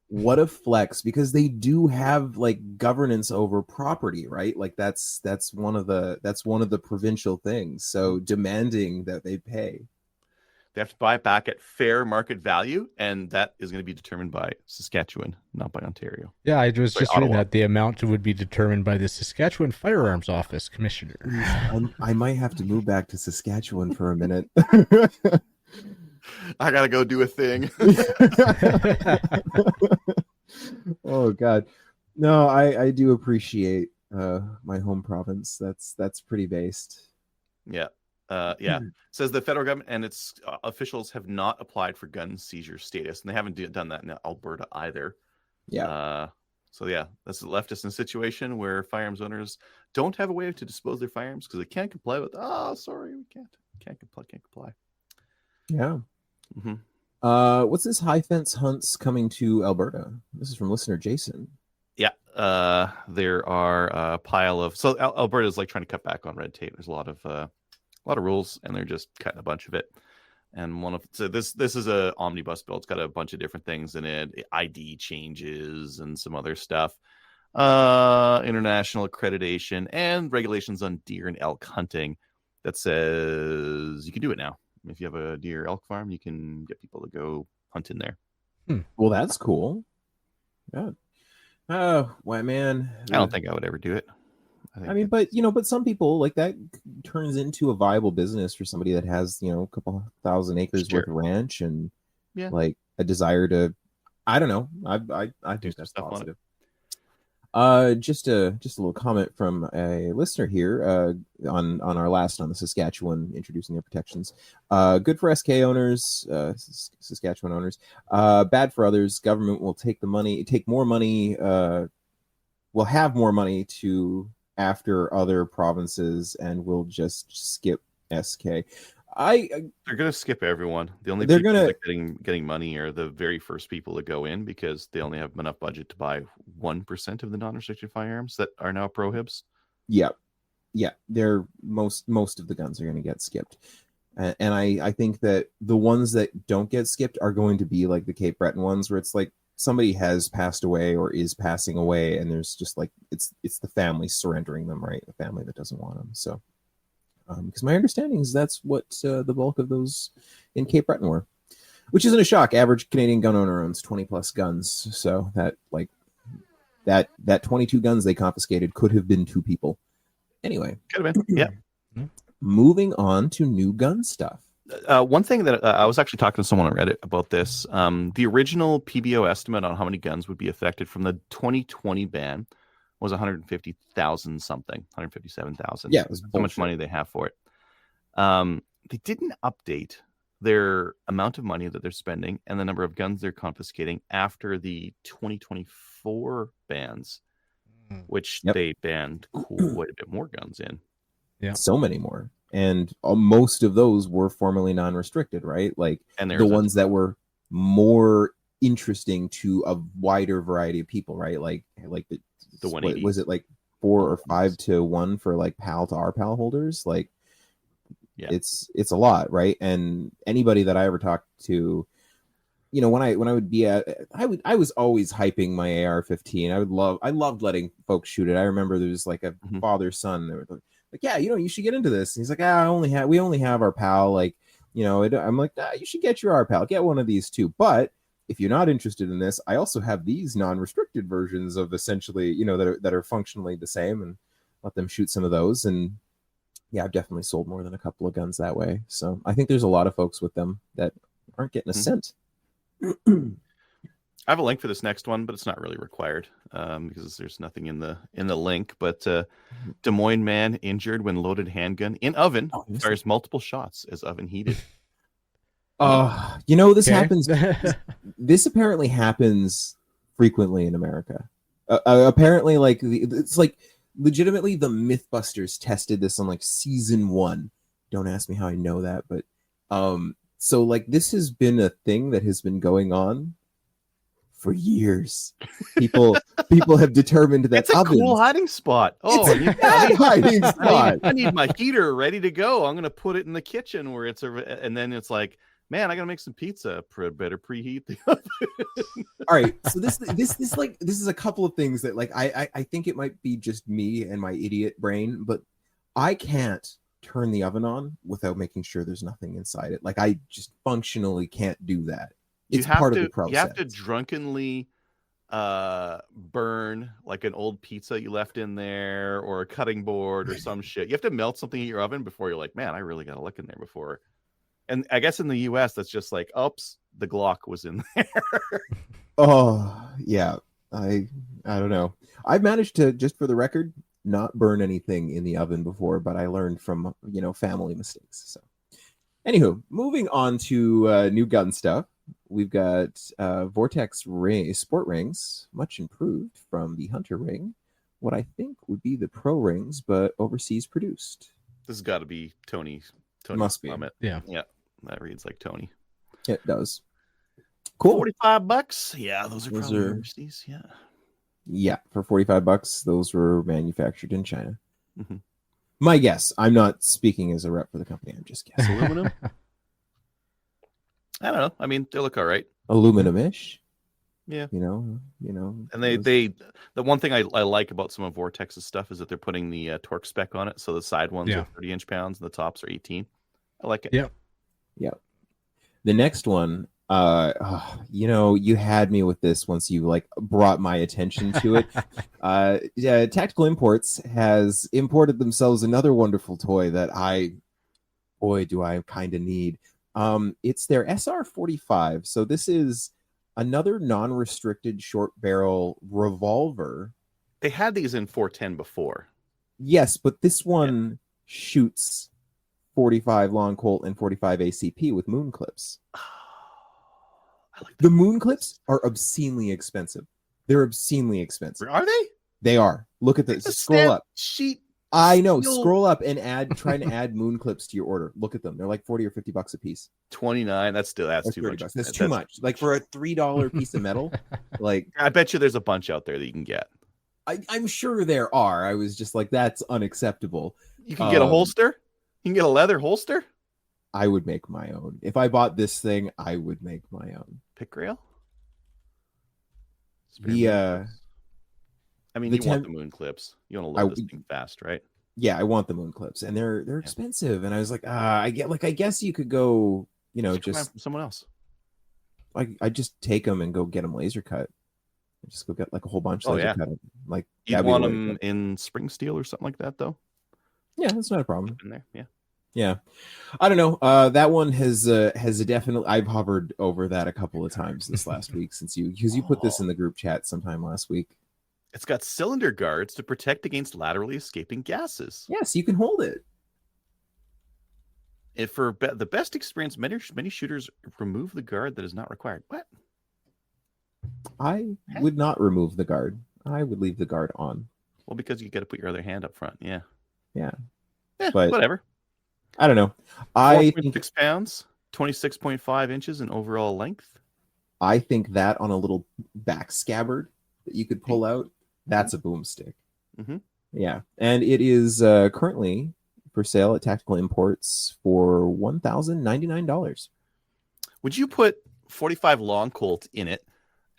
What a flex, because they do have like governance over property, right? Like that's one of the provincial things. So demanding that they pay. They have to buy it back at fair market value, and that is going to be determined by Saskatchewan, not by Ontario. Yeah, I was Sorry, just reading Ottawa. that the amount would be determined by the Saskatchewan Firearms Office Commissioner. I might have to move back to Saskatchewan for a minute. I got to go do a thing. Oh God, no, I do appreciate my home province. That's pretty based. Yeah. It says the federal government and its officials have not applied for gun seizure status, and they haven't done that in Alberta either. Yeah. So yeah, that's left us in a situation where firearms owners don't have a way to dispose of their firearms because they can't comply with. Oh, sorry, we can't comply. Yeah. Mm-hmm. What's this high fence hunts coming to Alberta? This is from listener Jason. Yeah. There are a pile of Alberta is like trying to cut back on red tape. There's a lot of rules, and they're just cutting a bunch of it. And this is a omnibus bill. It's got a bunch of different things in it, ID changes and some other stuff, international accreditation and regulations on deer and elk hunting. That says you can do it now. If you have a deer elk farm, you can get people to go hunt in there. Well, that's cool. Yeah. Oh, why, man? I don't think I would ever do it. I mean, but some people like that turns into a viable business for somebody that has, a couple thousand acres worth of ranch and like a desire to, I don't know. I think that's positive. Just a little comment from a listener here on our last on the Saskatchewan introducing their protections. Good for SK owners, Saskatchewan owners. Bad for others. Government will take more money. Will have more money to after other provinces, and will just skip SK. They're gonna skip everyone. The only people that are getting money are the very first people that go in because they only have enough budget to buy 1% of the non-restricted firearms that are now prohibs. Yeah. They're most of the guns are going to get skipped, and I think that the ones that don't get skipped are going to be like the Cape Breton ones, where it's like somebody has passed away or is passing away, and there's just like it's the family surrendering them, right? The family that doesn't want them. So because my understanding is that's what the bulk of those in Cape Breton were, which isn't a shock. Average Canadian gun owner owns 20 plus guns, so that 22 guns they confiscated could have been 2 people. Anyway, could have been. Yeah. Moving on to new gun stuff. One thing that I was actually talking to someone on Reddit about this. The original PBO estimate on how many guns would be affected from the 2020 ban was 150,000 something, 157,000. Yeah, it was so much money they have for it. They didn't update their amount of money that they're spending and the number of guns they're confiscating after the 2024 bans, which they banned quite a bit more guns in. Yeah, so many more. And most of those were formerly non-restricted, right? Like the ones that were more interesting to a wider variety of people, right? Like the 180. Was it like 4 or 5 to 1 for like PAL to RPAL holders? Like, it's a lot, right? And anybody that I ever talked to, when I would be I was always hyping my AR-15. I loved letting folks shoot it. I remember there was like a father son. They were like, yeah, you should get into this. And he's like, we only have our PAL. Like, I'm like, you should get your RPAL. Get one of these too. But if you're not interested in this, I also have these non-restricted versions of essentially, that are functionally the same, and let them shoot some of those. And yeah, I've definitely sold more than a couple of guns that way. So I think there's a lot of folks with them that aren't getting a cent. I have a link for this next one, but it's not really required because there's nothing in the link. But Des Moines man injured when loaded handgun in oven fires multiple shots as oven heated. This happens. This apparently happens frequently in America. Apparently, it's like legitimately the Mythbusters tested this on like season 1. Don't ask me how I know that, but so like this has been a thing that has been going on for years. People have determined that It's a ovens. cool hiding spot. Oh, It's a bad hiding spot. I need my heater ready to go. I'm gonna put it in the kitchen where it's and then it's like, man, I gotta make some pizza. Better preheat the oven. All right, so this is a couple of things that like I think it might be just me and my idiot brain, but I can't turn the oven on without making sure there's nothing inside it. Like I just functionally can't do that. It's part of the process. You have to drunkenly burn like an old pizza you left in there or a cutting board or some shit. You have to melt something in your oven before you're like, man, I really got to look in there before. And I guess in the US, that's just like, oops, the Glock was in there. Oh yeah, I don't know. I've managed to, just for the record, not burn anything in the oven before, but I learned from family mistakes. So, anywho, moving on to new gun stuff. We've got Vortex sport rings, much improved from the Hunter ring. What I think would be the Pro rings, but overseas produced. This has got to be Tony. Must be. Summit. Yeah. That reads like Tony. It does. Cool. $45. Yeah, those are probably are- overseas. Yeah. Yeah, for $45, those were manufactured in China. Mhm. My guess. I'm not speaking as a rep for the company. I'm just guessing. Aluminum. I don't know. I mean, they look all right. Aluminum-ish. Yeah. You know. And those- the one thing I like about some of Vortex's stuff is that they're putting the torque spec on it. So the side ones Yeah. are 30 inch pounds and the tops are 18. I like it. Yeah. The next one, you had me with this once you like brought my attention to it. Tactical Imports has imported themselves another wonderful toy that boy, do I kind of need. It's their SR45. So this is another non-restricted short barrel revolver. They had these in 410 before. Yes, but this one shoots 45 long Colt and 45 ACP with moon clips. I like The moon clips are obscenely expensive. They're obscenely expensive. Are they? They are. Look at this. It's a Scroll stamp up. sheet. I know. You'll- Scroll up and try and add moon clips to your order. Look at them. They're like 40 or 50 bucks a piece. 29. That's Or too 30 much. bucks. That's too much. Like for a $3 piece of metal. Like I bet you there's a bunch out there that you can get. I'm sure there are. I was just like, that's unacceptable. You can get a holster. You can get a leather holster. I would make my own. If I bought this thing, I would make my own. Pick rail. The I mean, the you want temp- the moon clips. You want to load I- this thing fast, right? yeah, I want the moon clips, and they're expensive. And I was like, I guess you could go, Just just grab from someone else. I just take them and go get them laser cut. Just go get like a whole bunch Oh, laser yeah. cut. Like You that'd be want the way to them go. in spring steel or something like that, though. Yeah, that's not a problem. In there, yeah. Yeah, I don't know. That one has definitely. I've hovered over that a couple of times this last week because you put this in the group chat sometime last week. It's got cylinder guards to protect against laterally escaping gases. Yes, you can hold it. If for the best experience, many shooters remove the guard that is not required. What? I would not remove the guard. I would leave the guard on. Well, because you got to put your other hand up front. Yeah. Yeah. Eh, But- whatever. I don't know. I 4.6 pounds, 26.5 inches in overall length. think that on a little back scabbard that you could pull out, that's a boomstick. Mhm. Yeah, and it is currently for sale at Tactical Imports for $1,099. Would you put 45 long Colt in it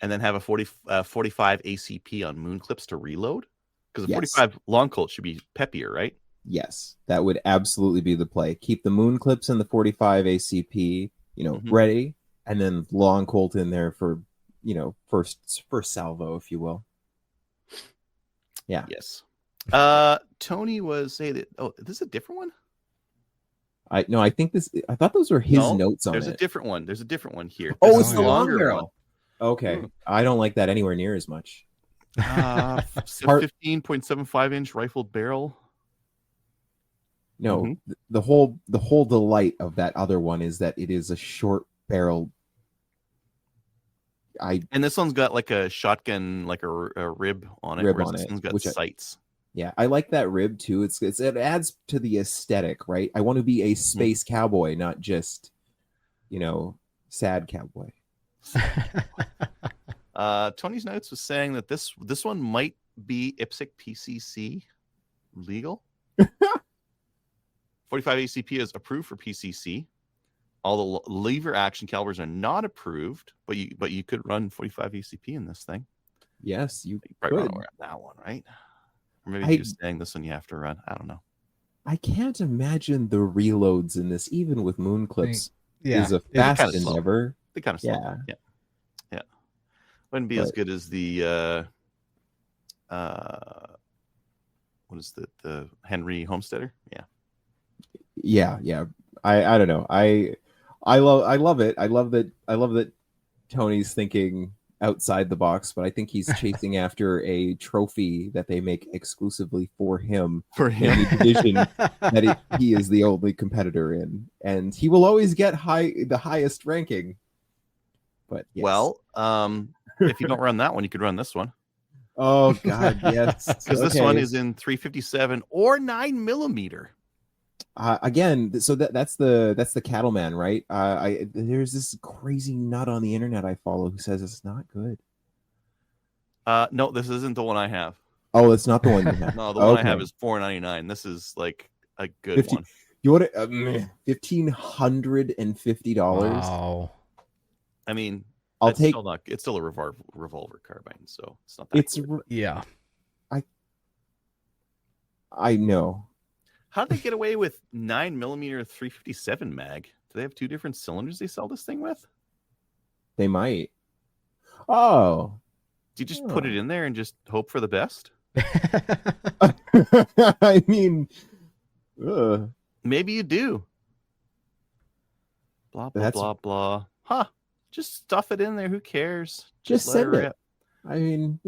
and then have a 45 ACP on moon clips to reload? Because a Yes. 45 long Colt should be peppier, right? Yes, that would absolutely be the play. Keep the moon clips and the 45 ACP, Mhm. ready, and then long Colt in there for, first salvo, if you will. Yeah. Yes. Tony was saying that. Oh, this is a different one. I think I thought those were his No, notes on There's it. a different one. There's a different one here. Oh, This it's is the yeah. long one. barrel. Okay, Hmm. I don't like that anywhere near as much. Part- 15.75 inch rifled barrel. No, Mhm. the whole delight of that other one is that it is a short barrel. And this one's got like a shotgun, like a rib on it. Rib whereas on this it, one's got which sights. I like that rib too. It adds to the aesthetic, right? I want to be a space cowboy, not just, sad cowboy. Tony's notes was saying that this one might be IPSC PCC legal. 45 ACP is approved for PCC. All the lever action calibers are not approved, but you could run 45 ACP in this thing. Yes, you probably could. run that one, right? Or maybe he was saying this one you have to run. I don't know. I can't imagine the reloads in this, even with moon clips. Yeah, is a fast endeavor. They kind of slow. Yeah. Wouldn't be as good as the what is the Henry Homesteader? Yeah. I don't know. I love it. I love that Tony's thinking outside the box, but I think he's chasing after a trophy that they make exclusively for him in the division that he is the only competitor in, and he will always get the highest ranking. But yes. Well, if you don't run that one, you could run this one. Oh God, yes, because this one is in 357 or 9mm. Again, so that's the Cattleman, right? There's this crazy nut on the internet I follow who says it's not good. No, this isn't the one I have. Oh, it's not the one you have. No, the one I have is $4.99. This is like a good one. You want it? $1,550. Wow. I mean, it's still a revolver carbine, so it's not that good, yeah. I know. How did they get away with 9mm 357 mag? Do they have two different cylinders they sell this thing with? They might. Oh. Do you just put it in there and just hope for the best? I mean, maybe you do. Blah, blah, blah, blah. Huh. Just stuff it in there. Who cares? Just send it. I mean,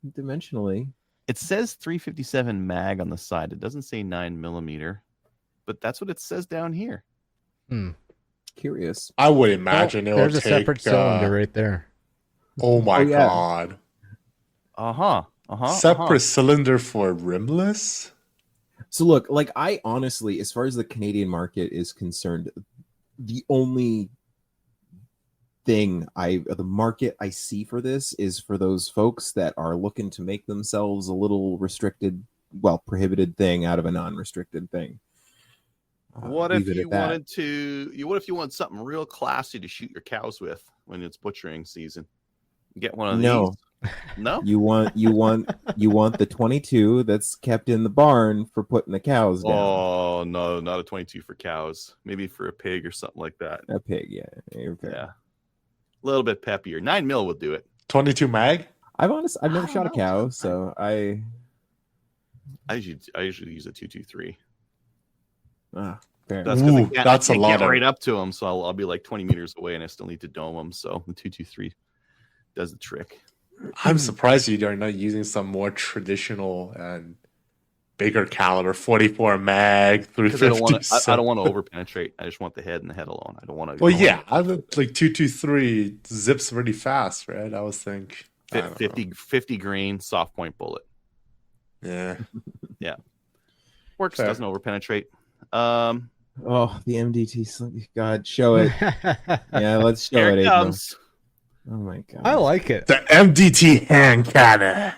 dimensionally. It says 357 mag on the side. It doesn't say 9mm, but that's what it says down here. Curious. I would imagine there's a separate cylinder right there. Oh my God. Separate cylinder for rimless? So look, I honestly, as far as the Canadian market is concerned, the only the market I see for this is for those folks that are looking to make themselves a little prohibited thing out of a non-restricted thing. What if you wanted something real classy to shoot your cows with when it's butchering season? Get one of these. No. You want the 22 that's kept in the barn for putting the cows down. Oh no, not a 22 for cows. Maybe for a pig or something like that. A pig, yeah. Yeah. A little bit peppier. 9mm will do it. 22 mag? I've never shot a cow, so I usually use a 223. Fair. That's a lot. Get right up to them, so I'll be like 20 meters away, and I still need to dome them. So the 223 does the trick. I'm surprised you are not using some more traditional and bigger caliber 44 mag 350. I don't want to over penetrate. I just want the head and the head alone. I don't want to. Well, yeah, I like 223 zips really fast, right? I was thinking 50 grain soft point bullet. Yeah. Works. Fair. Doesn't over penetrate. The MDT. God, show it. Yeah, let's show Here it. Comes. Oh my God. I like it. The MDT hand cannon.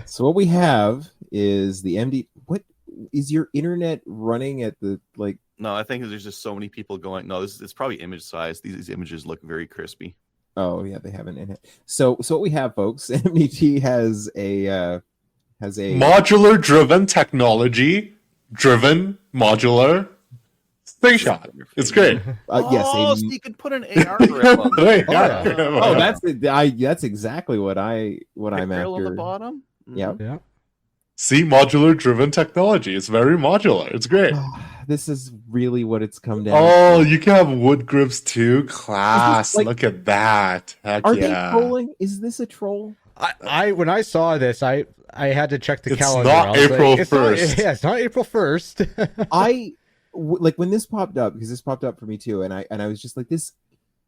So what we have is the MD. What is your internet running at the like? No, I think there's just so many people going. No, it's probably image size. These images look very crispy. Oh yeah, they haven't in it. So what we have, folks, MDT has a modular driven technology, driven modular slingshot. It's great. Yes, so you could put an AR grip on the that's exactly what I'm after. on the bottom. Yeah. See, modular driven technology. It's very modular. It's great. This is really what it's come down. Oh, you can have wood grips too. Class. Look at that. Heck are yeah. they trolling? Is this a troll? I when I saw this, I had to check the It's calendar. not April 1st. It's not April 1st. When this popped up, because this popped up for me too, and I was just like, this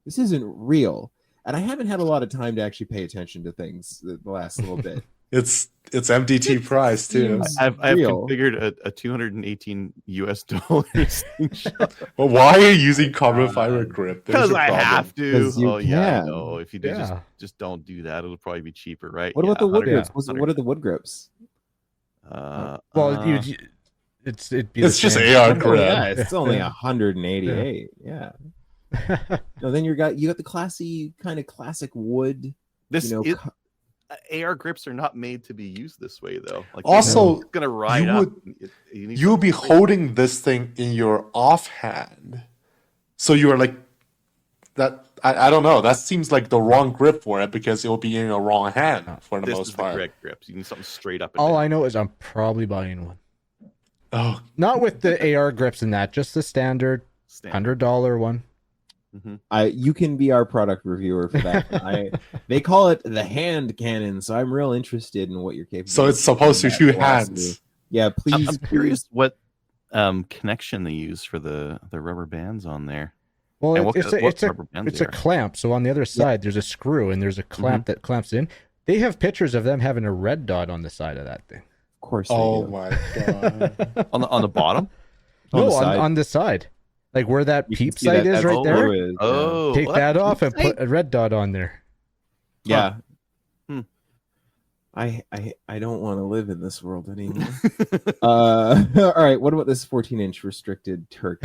isn't real. And I haven't had a lot of time to actually pay attention to things the last little bit. It's MDT price too. Seems- I've real. configured a $218 slingshot But why are you using carbon fiber grip? There's because a I problem. have to. 'Cause you Oh yeah, I can. know. If you do Yeah. just don't do that, it'll probably be cheaper, right? What about the wood 100 grips? yeah. What are the wood grips? Well, it'd be It's the just same. AR Oh, grip. yeah, it's only 188. Yeah. No, then you got the classy kind of classic wood. This You know, is, AR grips are not made to be used this way, though. Like Also, it's gonna ride you up. would- You need You will be something- holding this thing in your offhand. So you are like that. I don't know. That seems like the wrong grip for it because it will be in your wrong hand for the This most is the part. correct grips. You need something straight up. And All down. I know is I'm probably buying one. Oh, Not with the AR grips and that, just the standard Standard. $100 one. You can be our product reviewer for that. They call it the hand cannon, so I'm real interested in what you're capable. so of it's supposed to doing shoot that velocity. hands. Yeah, please. I'm curious what connection they use for the rubber bands on there. Well, And what it's kind- a what it's a rubber bands it's they a are. clamp. So on the other side, there's a screw and there's a clamp that clamps in. They have pictures of them having a red dot on the side of that thing. Of course. They Oh do. my god. On the bottom. On No, the side. on the side, like where that You can peep see sight that- is that's right all there. it is, yeah. Oh, Take well, that that's off and nice. put a red dot on there. Yeah. Hmm. I don't want to live in this world anymore. All right. What about this 14-inch restricted Turk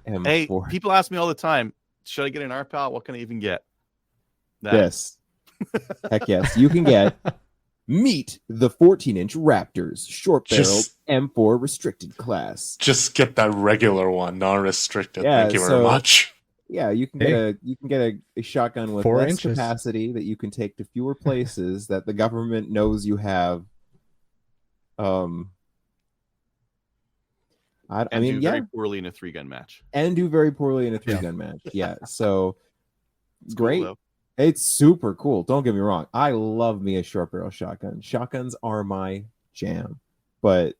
M4? Hey, people ask me all the time, should I get an RPAL? What can I even get? That. This. Heck yes. You can get meet the 14-inch Raptors short barreled Just- M4 restricted class. Just get that regular one, non-restricted. Yeah, Thank you very so- much. Yeah, you can Hey. get a shotgun with 4 less inches. capacity that you can take to fewer places that the government knows you have. I And mean, do yeah, very poorly in a 3-gun match. and do very poorly in a Yeah. 3-gun match. Yeah, so It's cool, great. though. It's super cool. Don't get me wrong. I love me a short barrel shotgun. Shotguns are my jam, but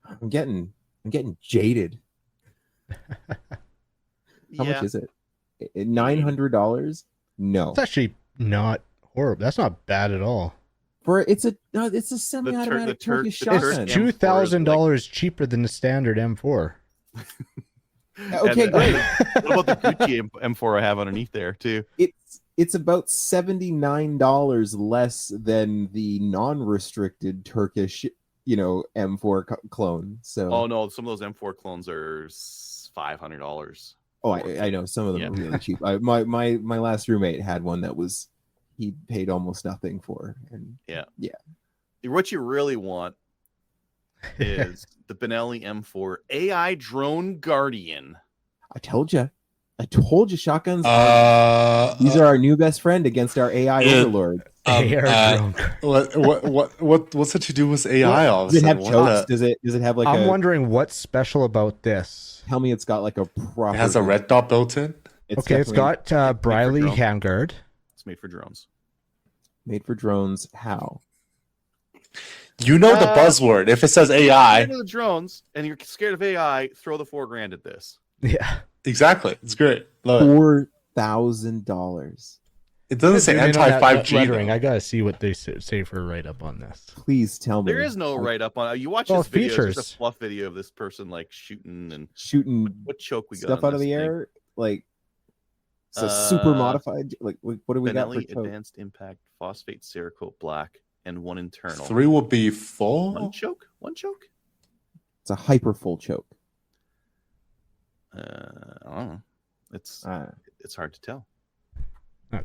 I'm getting jaded. How much is it? $900? No, It's actually not horrible. That's not bad at all. it's a semi-automatic the Turk- Turkish the Turk shotgun. It's M4 is $2,000 cheaper than the standard M4. Okay, And, great. What about the Gucci M4 I have underneath there too? It's about $79 less than the non-restricted Turkish, M4 clone. So Oh no, some of those M4 clones are $500. I know some of them Yeah. are really cheap. My last roommate had one that he paid almost nothing for, and What you really want is the Benelli M4 AI Drone Guardian. I told you, shotguns. Uh, These are our new best friend against our AI Yeah. overlord. AR drone. what's it to do with AI? All of a Does it have sudden? chokes? Does it have like I'm a? wondering what's special about this. Tell me it's got like a proper. It has a red dot built in. Okay, it's definitely got Briley drone. handguard. It's made for drones. made for drones. How? You know the buzzword. If it says If AI, you're into the drones and you're scared of AI, throw the $4,000 at this. Yeah. exactly. It's great. Love it. $4,000. It doesn't say Zoom in on anti that 5G. lettering. though. I gotta see what they say for a write up on this. Please tell me. There is no write up on it. You watch Well, this video, it's features. just a fluff video of this person like shooting and shooting what choke we got stuff on out of this the thing. air, like so super Uh, modified. Like what do we got for Benelli choke? Advanced Impact Phosphate Cerakote Black and one internal. 3 will be full. One choke? It's a hyper full choke. I don't know. It's hard to tell. Okay.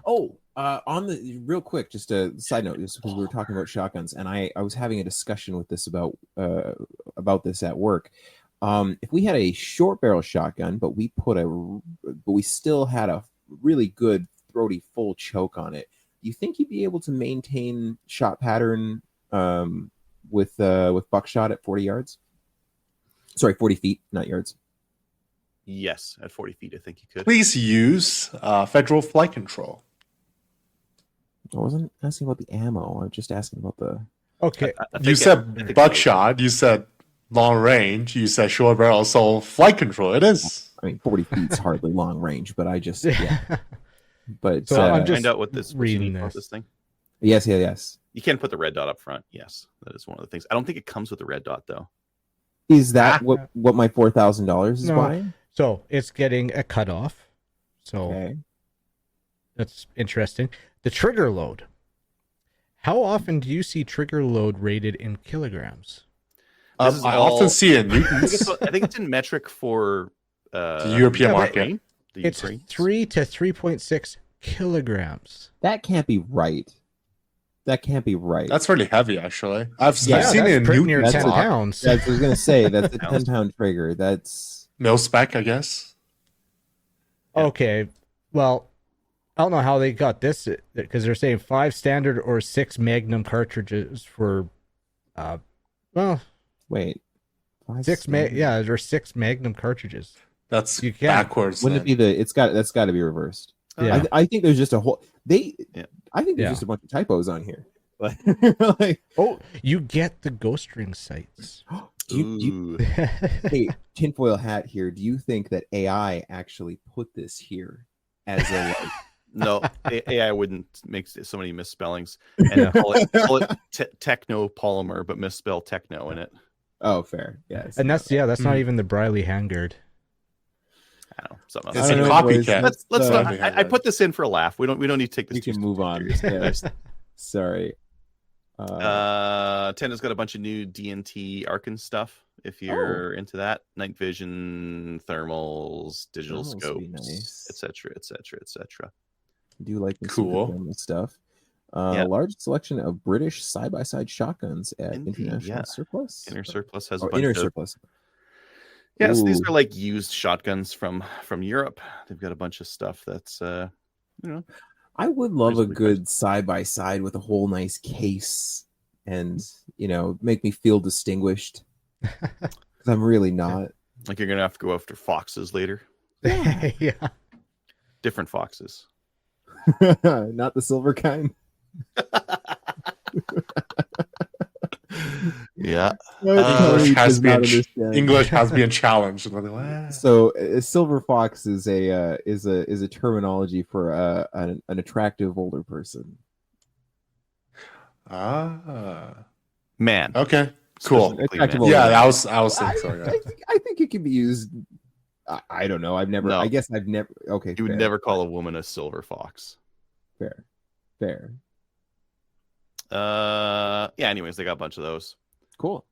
On the real quick, just a side note, just because we were talking about shotguns, and I was having a discussion with this about this at work. If we had a short barrel shotgun, but we still had a really good throaty full choke on it, do you think you'd be able to maintain shot pattern with buckshot at 40 yards? Sorry, 40 feet, not yards. Yes, at 40 feet, I think you could. Please use federal flight control. I wasn't asking about the ammo. I was just asking about the. Okay. I You think said I think buckshot. You said long range. You said short barrel. So flight control. It is. I mean, 40 feet's hardly long range, but I just yeah. But So I'm Find just out what this what's reading unique about this. this thing. Yes. You can put the red dot up front. Yes, that is one of the things. I don't think it comes with the red dot though. Is that what my $4,000 is No. buying? So it's getting a cutoff. So Okay. that's interesting. The trigger load. How often do you see trigger load rated in kilograms? This is I all- often see it in I think, newtons. I think it's in metric for The European Yeah, but market. Ukraine. The It's Ukraine. 3 to 3.6 kilograms. That can't be right. That can't be right. That's really heavy, actually. I've Yeah, seen that's it in pretty near newtons. 10 a lot. pounds. That's what I was gonna say. That's a 10-pound trigger. That's Mil spec, I guess. Okay, well, I don't know how they got this because they're saying 5 standard or 6 Magnum cartridges for, wait. there's 6 Magnum cartridges. That's You can. backwards. Wouldn't it be then. that's got to be reversed. Yeah. I think there's just a whole Yeah. I think there's Yeah. just a bunch of typos on here. Like, Oh, you get the ghost ring sights. do you, Ooh. hey, tinfoil hat here. Do you think that AI actually put this here as a like, No, AI wouldn't make so many misspellings and call it techno polymer, but misspell techno in it. oh, fair, yes, And that's not Hmm. even the Briley handguard. I don't know, something It's else. I a don't know, boys. copycat. Let's uh, not. I put this in for a laugh. We don't need to take this. we too can move on. seriously. Yeah. Sorry. Tenda's got a bunch of new DNT Arkin stuff. If you're into that, night vision, thermals, digital Thermals would scopes, be nice. etc., etc., etc. I do like the Cool. thermal stuff. Yeah. Large selection of British side-by-side shotguns at Indeed, International yeah. Surplus. Inner Surplus has a Or bunch Inner of Surplus. yes. These Ooh. are like used shotguns from Europe. They've got a bunch of stuff that's I would love a reasonably good side-by-side with a whole nice case and, make me feel distinguished. Because I'm really not. like you're gonna have to go after foxes later. Yeah. Different foxes. Not the silver kind. Yeah. English has Does not been understand. English has been challenged. And they're like, "What?" So a silver fox is a terminology for an attractive older person. Man. Okay, cool. Specifically Attractive man. older Yeah, man. I was thinking so. Yeah. I think it can be used. I don't know. I've never. No. I guess I've never. Okay, You would fair, never call a woman a silver fox. fair. Yeah, anyways, they got a bunch of those. Cool.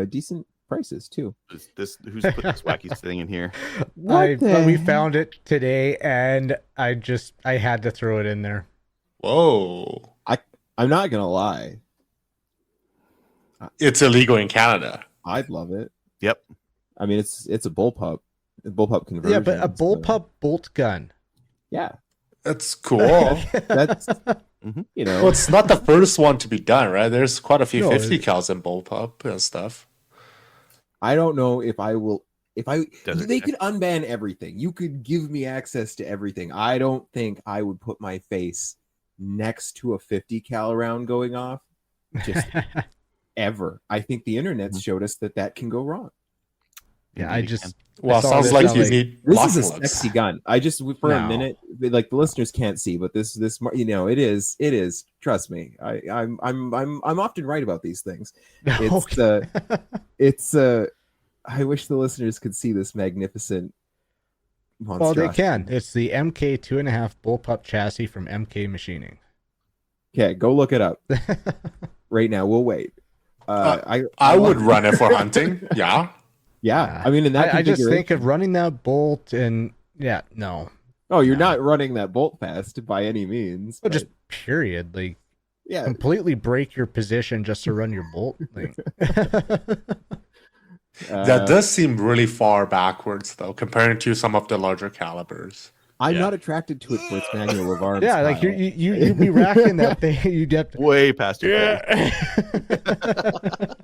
Decent prices too. Who's put this wacky thing in here? What the We heck? found it today, and I had to throw it in there. Whoa, I'm not gonna lie. it's illegal in Canada. I'd love it. Yep. I mean, it's a bullpup conversion. Yeah, but a so- bullpup bolt gun. Yeah, That's cool. that's Mhm. Well, it's not the first one to be done, right? There's quite a few No, 50 cals in bullpup and stuff. I don't know if I will. If I Desert they Tech. could unban everything. You could give me access to everything. I don't think I would put my face next to a 50 cal round going off just ever. I think the internet showed us that can go wrong. Yeah, I Indeed, just Well, saw sounds this, like I'm you like, need This lock is a bullets. sexy gun. I just for a No. minute, like the listeners can't see, but this it is. Trust me, I'm often right about these things. It's it's I wish the listeners could see this magnificent well, monstrosity. they can. It's the MK 2.5 bullpup chassis from MK Machining. Okay, go look it up right now. We'll wait. I would run it for hunting. Yeah. Yeah, I mean, in that I just configuration- think of running that bolt and no, Oh, you're No. not running that bolt fast by any means. but but just period. Like yeah, completely break your position just to run your bolt thing. That does seem really far backwards, though, comparing to some of the larger calibers. I'm Yeah. not attracted to it for its manual of arms. Yeah, like style. you'd be racking that thing. You'd have to. Way past your pay.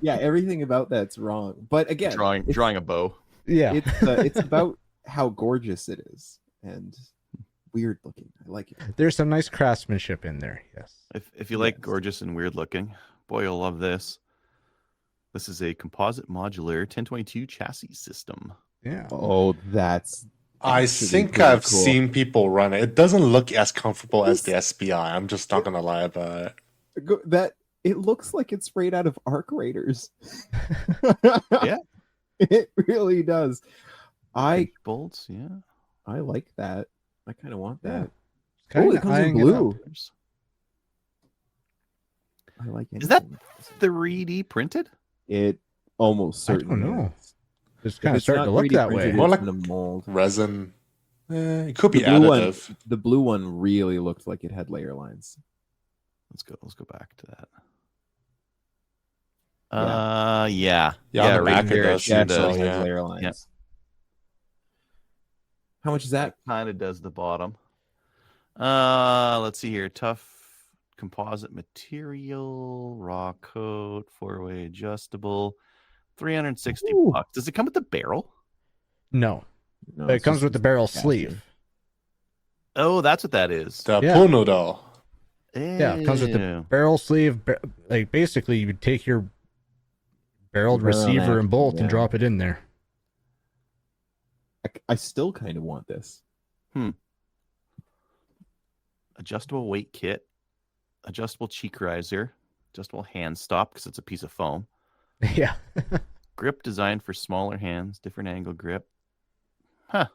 Yeah, everything about that's wrong. But again, drawing a bow. Yeah. it's about how gorgeous it is and weird looking. I like it. There's some nice craftsmanship in there. Yes. If you like Yes. gorgeous and weird looking, boy, you'll love this. This is a composite modular 1022 chassis system. Yeah. Oh, that's. I actually think pretty I've cool. seen people run it. It doesn't look as comfortable as the SBI. I'm just not gonna lie about it. That it looks like it's sprayed out of Arc Raiders. Yeah. It really does. I bolts, yeah. I like that. I kind of want that. Kinda Oh, it comes in eyeing it up. blue. I like it. Is that 3D printed? It almost I certainly don't know. is. It's If kind of it's starting not to look 3D that printed, way. More it's like- in a mold. Resin. It could be The blue one- additive. The blue one really looked like it had layer lines. Let's go back to that. Yeah. Yeah. Yeah, on the right back it there, does. sure Yeah, So, it does. has yeah. layer lines. How much is that? Kind of does the bottom. Let's see here. Tough composite material, raw coat, 4-way adjustable, 360 Ooh. bucks. Does it come with the barrel? No, No, it it's comes just with the barrel casting. sleeve. Oh, that's what that is. The Yeah. Pono doll. Yeah, it comes with the Ew. barrel sleeve. Like basically, you would take your barreled Barrel receiver neck, and bolt yeah. and drop it in there. I still kind of want this. Adjustable weight kit, adjustable cheek riser, adjustable hand stop because it's a piece of foam. Yeah, Grip designed for smaller hands, different angle grip. Huh.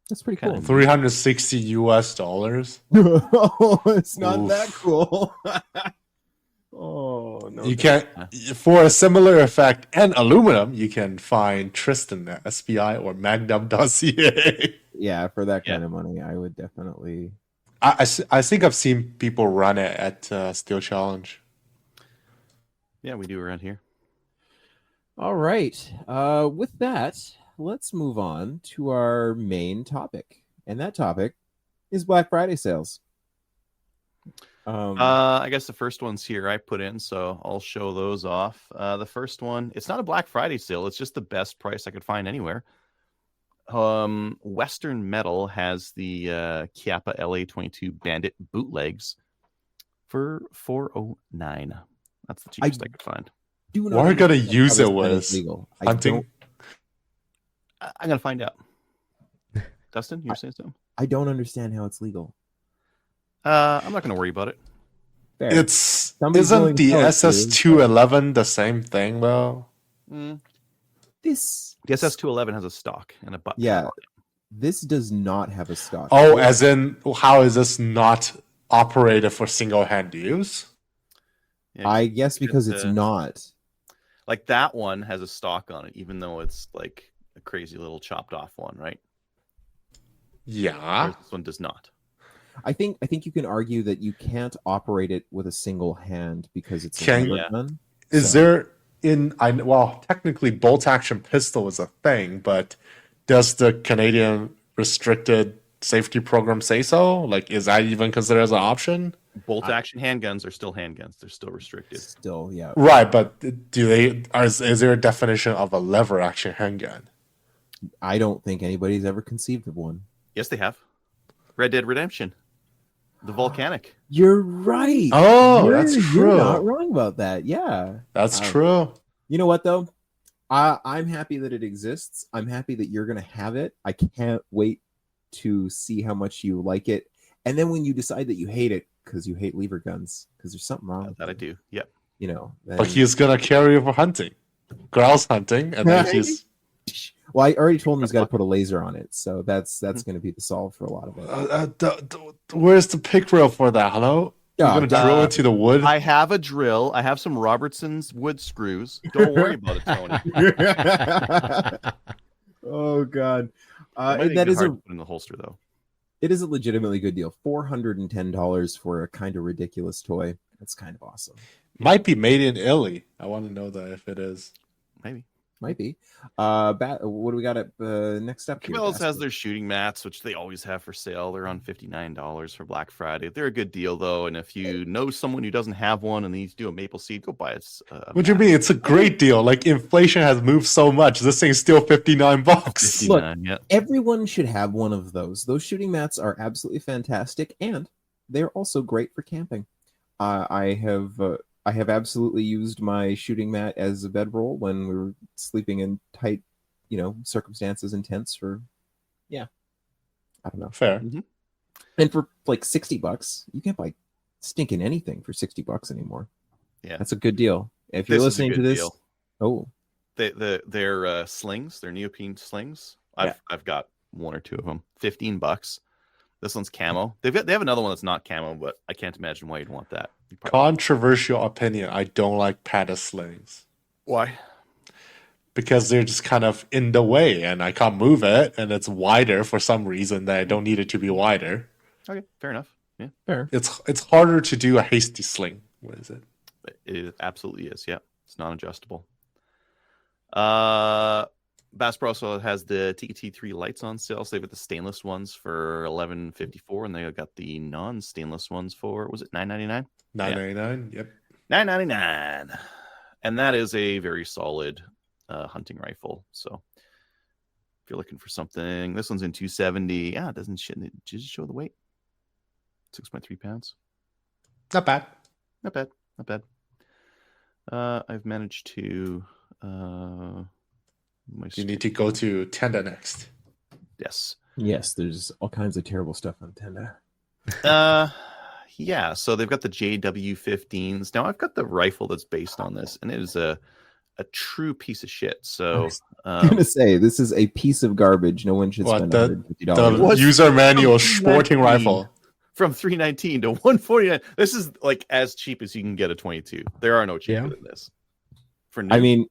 That's pretty Kinda cool. $360. Oh, it's not Oof. that cool. Oh no! You can, for a similar effect and aluminum, you can find Tristan at SPI or Magnum.ca. Yeah, for that Yeah. kind of money, I would definitely. I think I've seen people run it at Steel Challenge. Yeah, we do around here. All right. With that, let's move on to our main topic, and that topic is Black Friday sales. I guess the first one's here I put in, so I'll show those off. The first one, it's not a Black Friday sale, it's just the best price I could find anywhere. Western Metal has the Chiappa LA22 Bandit bootlegs for $409. That's the cheapest I could find. do not What are you gonna understand use how it this pen is with? legal. I Hunting? don't- I'm gonna find out. Dustin, you're saying something? I don't understand how it's legal. I'm not gonna worry about it. Fair. It's Somebody's willing isn't to the sell it to you, SS211 the same thing though? This The SS211 has a stock and a button. Yeah. This does not have a stock. Oh, as in, how is this not operated for single hand use? Yeah, I guess because it's uh, not. like that one has a stock on it, even though it's like a crazy little chopped off one, right? Yeah. Whereas this one does not. I think you can argue that you can't operate it with a single hand because it's Can- a lever Yeah. gun. Is So- there well, technically bolt action pistol is a thing, but does the Canadian restricted safety program say so? Like, is that even considered as an option? Bolt action handguns are still handguns. They're still restricted. Still, yeah. Right, but is there a definition of a lever action handgun? I don't think anybody's ever conceived of one. Yes, they have. Red Dead Redemption. The volcanic. You're right. Oh, that's You're true. not wrong about that. Yeah. That's Um, true. You know what though? I'm happy that it exists. I'm happy that you're gonna have it. I can't wait to see how much you like it. And then when you decide that you hate it because you hate lever guns, because there's something wrong with That I them, do. Yep. you know. But then- he's gonna carry it for hunting, grouse hunting, and then he's. well, I already told him he's got to put a laser on it, so that's going to be the solve for a lot of it. Where's the pick rail for that? Hello? You're Oh, gonna drill into the wood? I have a drill. I have some Robertson's wood screws. Don't worry about it, Tony. Oh God, It might be that is hard a to put in the holster though. it is a legitimately good deal. $410 for a kind of ridiculous toy. That's kind of awesome. Might be made in Italy. I want to know that if it is. Maybe. Might be. What do we got at next up here? Cabela's has Basket? their shooting mats, which they always have for sale. They're on $59 for Black Friday. They're a good deal though, and if you know someone who doesn't have one and needs to do a maple seed, go buy it. What do you mean? It's a great deal. Like inflation has moved so much. This thing's still $59. Look, $59, yeah. Everyone should have one of those. Those shooting mats are absolutely fantastic, and they're also great for camping. I have absolutely used my shooting mat as a bedroll when we were sleeping in tight, circumstances and tents for, I don't know. Fair. And for like $60, you can buy stinking anything for $60 anymore. Yeah. That's a good deal. If you're This is a listening to good this, deal. oh, Their slings, their neoprene slings. I've got one or two of them. $15. This one's camo. They have another one that's not camo, but I can't imagine why you'd want that. Controversial opinion. I don't like padded slings Why? because they're just kind of in the way, and I can't move it, and it's wider for some reason that I don't need it to be wider. Okay, fair enough. Yeah, fair. It's harder to do a hasty sling. What is it? it absolutely is. Yeah, it's non-adjustable. Bass Pro also has the TT3 lights on sale. So they've got the stainless ones for $11.54, and they got the non-stainless ones for, was it $9.99? $9.99. Yep. $9.99, and that is a very solid hunting rifle. So if you're looking for something, this one's in 270. Yeah, it doesn't show the weight. 6.3 pounds. Not bad. Not bad. Not bad. I've managed to. You need to go to Tenda next. Yes. Yes, there's all kinds of terrible stuff on Tenda. Yeah. So they've got the JW15s. Now I've got the rifle that's based on this, and it is a true piece of shit. So I'm gonna say this is a piece of garbage. No one should spend $150. The user manual sporting rifle from $319 to $149. This is like as cheap as you can get a 22. There are no cheaper than this. For new. I mean,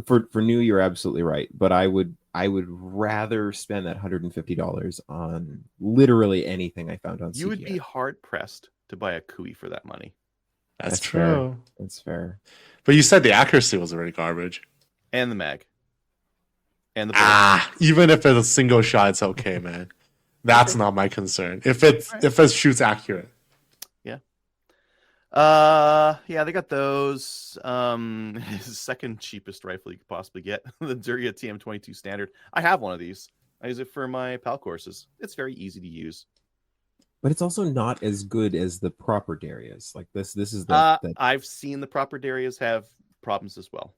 for new, you're absolutely right, but I would rather spend that $150 on literally anything I found on. You would be hard pressed to buy a Kui for that money. That's true. Fair. That's fair. But you said the accuracy was already garbage. And the mag. And the even if it's a single shot, it's okay, man. That's not my concern. If it shoots accurate. Yeah, they got those. Second cheapest rifle you could possibly get, the Duria TM22 standard. I have one of these. I use it for my PAL courses. It's very easy to use. But it's also not as good as the proper Darias. Like this is I've seen the proper Darias have problems as well.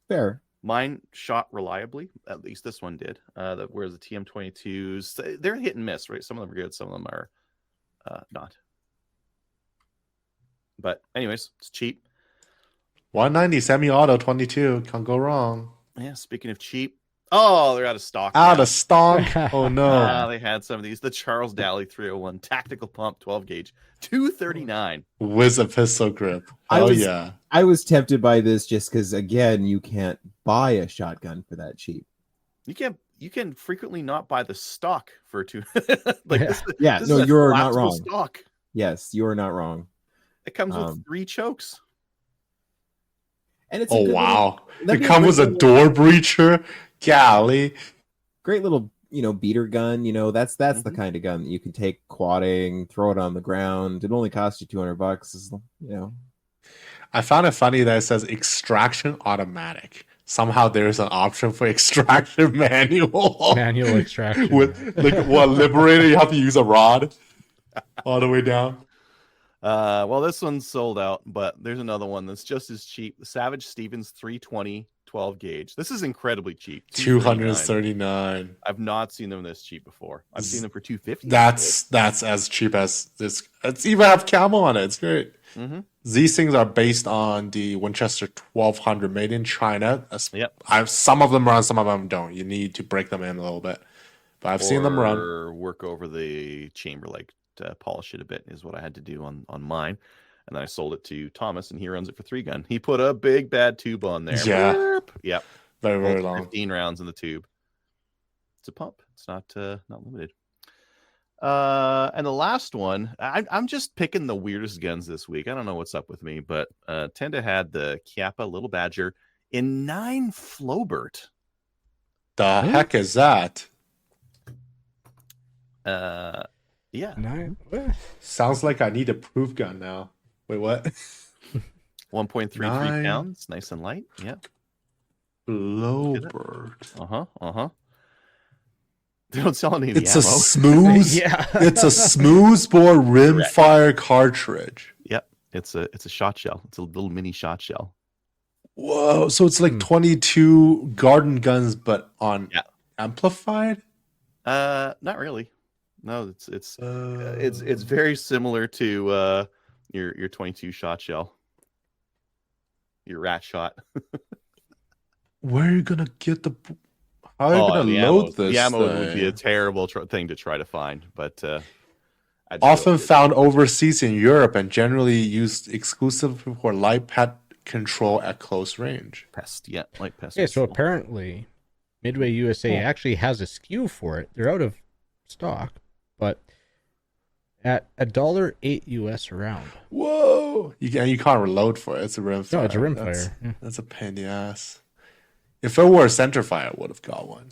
Fair. Mine shot reliably. At least this one did. Whereas the TM22s, they're hit and miss, right? Some of them are good, some of them are not. But anyways, it's cheap. 190 semi-auto 22. Can't go wrong. Yeah, speaking of cheap. Oh, they're out of stock. Out of stock? Oh, no. They had some of these. The Charles Daly 301 tactical pump 12 gauge. $239. With a pistol grip. Yeah. I was tempted by this just because, again, you can't buy a shotgun for that cheap. You can frequently not buy the stock for two. You're not wrong. Stock. Yes, you are not wrong. It comes with 3 chokes. And it's wow. It comes with a door breacher. Golly. Great little, beater gun. That's the kind of gun that you can take quadding, throw it on the ground. It only costs you $200. I found it funny that it says extraction automatic. Somehow there's an option for extraction manual. Manual extraction. With Liberator, you have to use a rod all the way down. Well, this one's sold out, but there's another one that's just as cheap. The Savage Stevens 320 12 gauge. This is incredibly cheap. $239. I've not seen them this cheap before. I've seen them for $250. That's as cheap as this. It's even have camo on it. It's great. Mm-hmm. These things are based on the Winchester 1200 made in China. Yep. Some of them run, some of them don't. You need to break them in a little bit. But I've seen them run. Or work over the chamber like to polish it a bit is what I had to do on mine, and then I sold it to Thomas, and he runs it for 3-gun. He put a big bad tube on there. Yep, very very long. 15 rounds in the tube. It's a pump. It's not limited. And the last one, I'm just picking the weirdest guns this week. I don't know what's up with me, but Tenda had the Chiappa Little Badger in 9 Flowbert. The heck is that? Yeah. 9. Sounds like I need a proof gun now. Wait, what? 1.33 pounds, nice and light. Yeah. Flowbert. They don't sell any. It's ammo. A smooth. It's a smooth bore rimfire cartridge. Yep. It's a shot shell. It's a little mini shot shell. Whoa! So it's like 22 garden guns, but on amplified. Not really. No, it's very similar to your 22 shot shell, your rat shot. Where are you gonna get the? How are you gonna the load ammo, this? the ammo would be a thing? terrible thing to try to find, but I'd Often still- found overseas in Europe and generally used exclusively for light pet control at close range. pest, yeah, like pest. Okay, so control. apparently Midway USA Oh. actually has a SKU for it. They're out of stock, but at $1.08 US a round. Whoa! You can't reload for it. It's a rimfire. No, it's a That's- rimfire. Yeah. That's a pain in the ass. If it were a centerfire, I would have got one.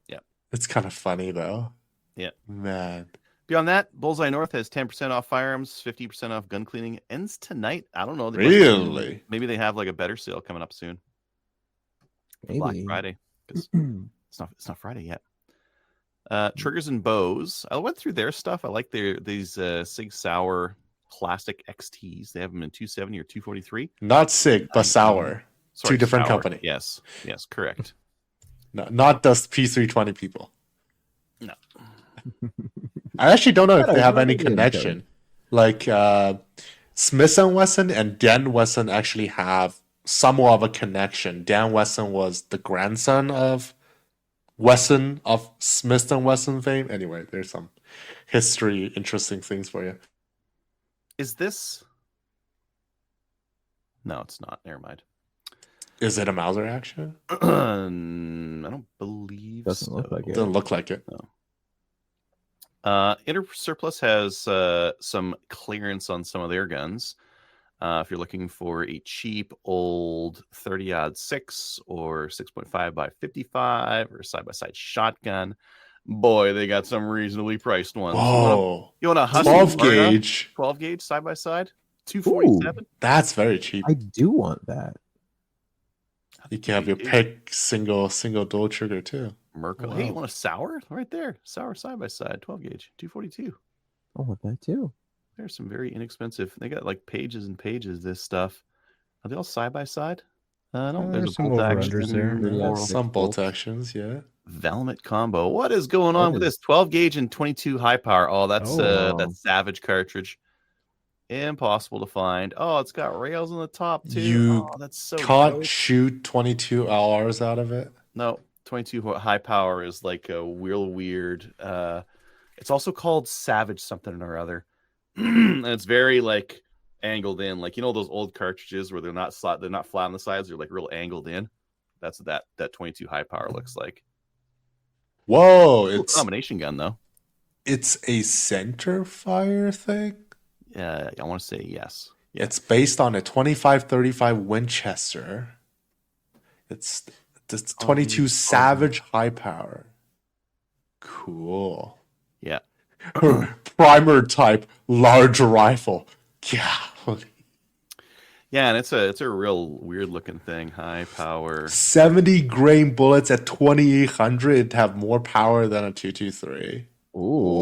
Yeah. It's kind of funny though. Yeah. Man. Beyond that, Bullseye North has 10% off firearms, 50% off gun cleaning. Ends tonight. I don't know. Really? Maybe they have like a better sale coming up soon. Black Maybe. Friday. 'Cause it's not Friday yet. Triggers and bows. I went through their stuff. I like these Sig Sauer classic XTs. They have them in 270 or 243. Not sick, but sour. Sorry, different Sauer. company. Yes, correct. No, not the P320 people. No. I actually don't know if Yeah, they have what any are they doing, connection. Like Smith & Wesson and Dan Wesson actually have somewhat of a connection. Dan Wesson was the grandson of Wesson of Smith & Wesson fame. Anyway, there's some history, interesting things for you. Is this? No, it's not. Never mind. Is it a Mauser action? I don't believe Doesn't look so. like it. Doesn't look like it. Inter Surplus has some clearance on some of their guns. If you're looking for a cheap old 30-06 or 6.5 by 55 or side-by-side shotgun, boy, they got some reasonably priced ones. Whoa. You want a Husky 12 Varna? gauge. 12 gauge side-by-side? 247? That's very cheap. I do want that. You can have your pick single dual trigger too. Merkel. Wow. Hey, you want a Sauer? Right there. Sauer side-by-side, 12 gauge, 242. I want that too. There's some very inexpensive. They got like pages and pages of this stuff. Are they all side by side? No, there's a some bolt over-unders action. there. Yeah, or Some bolt bolts. actions, yeah. Velvet combo. What is going on That with is- this 12 gauge and 22 high power? Oh, that's Oh, wow. that Savage cartridge. Impossible to find. Oh, it's got rails on the top too. You Oh, that's so Can't dope. shoot 22 LRs out of it. No, 22 high power is like a real weird. It's also called Savage something or other, and it's very like angled in, like those old cartridges where they're not flat on the sides, they're like real angled in. That's what that 22 high power looks like. Whoa, Cool it's combination gun though. it's a center fire thing. Yeah, I want to say yes. It's based on a 25-35 Winchester. It's 22 Savage high power. Cool. Yeah. Primer type large rifle. Yeah. Yeah, and it's a real weird looking thing. High power. 70 grain bullets at 2800 have more power than a 223. Ooh.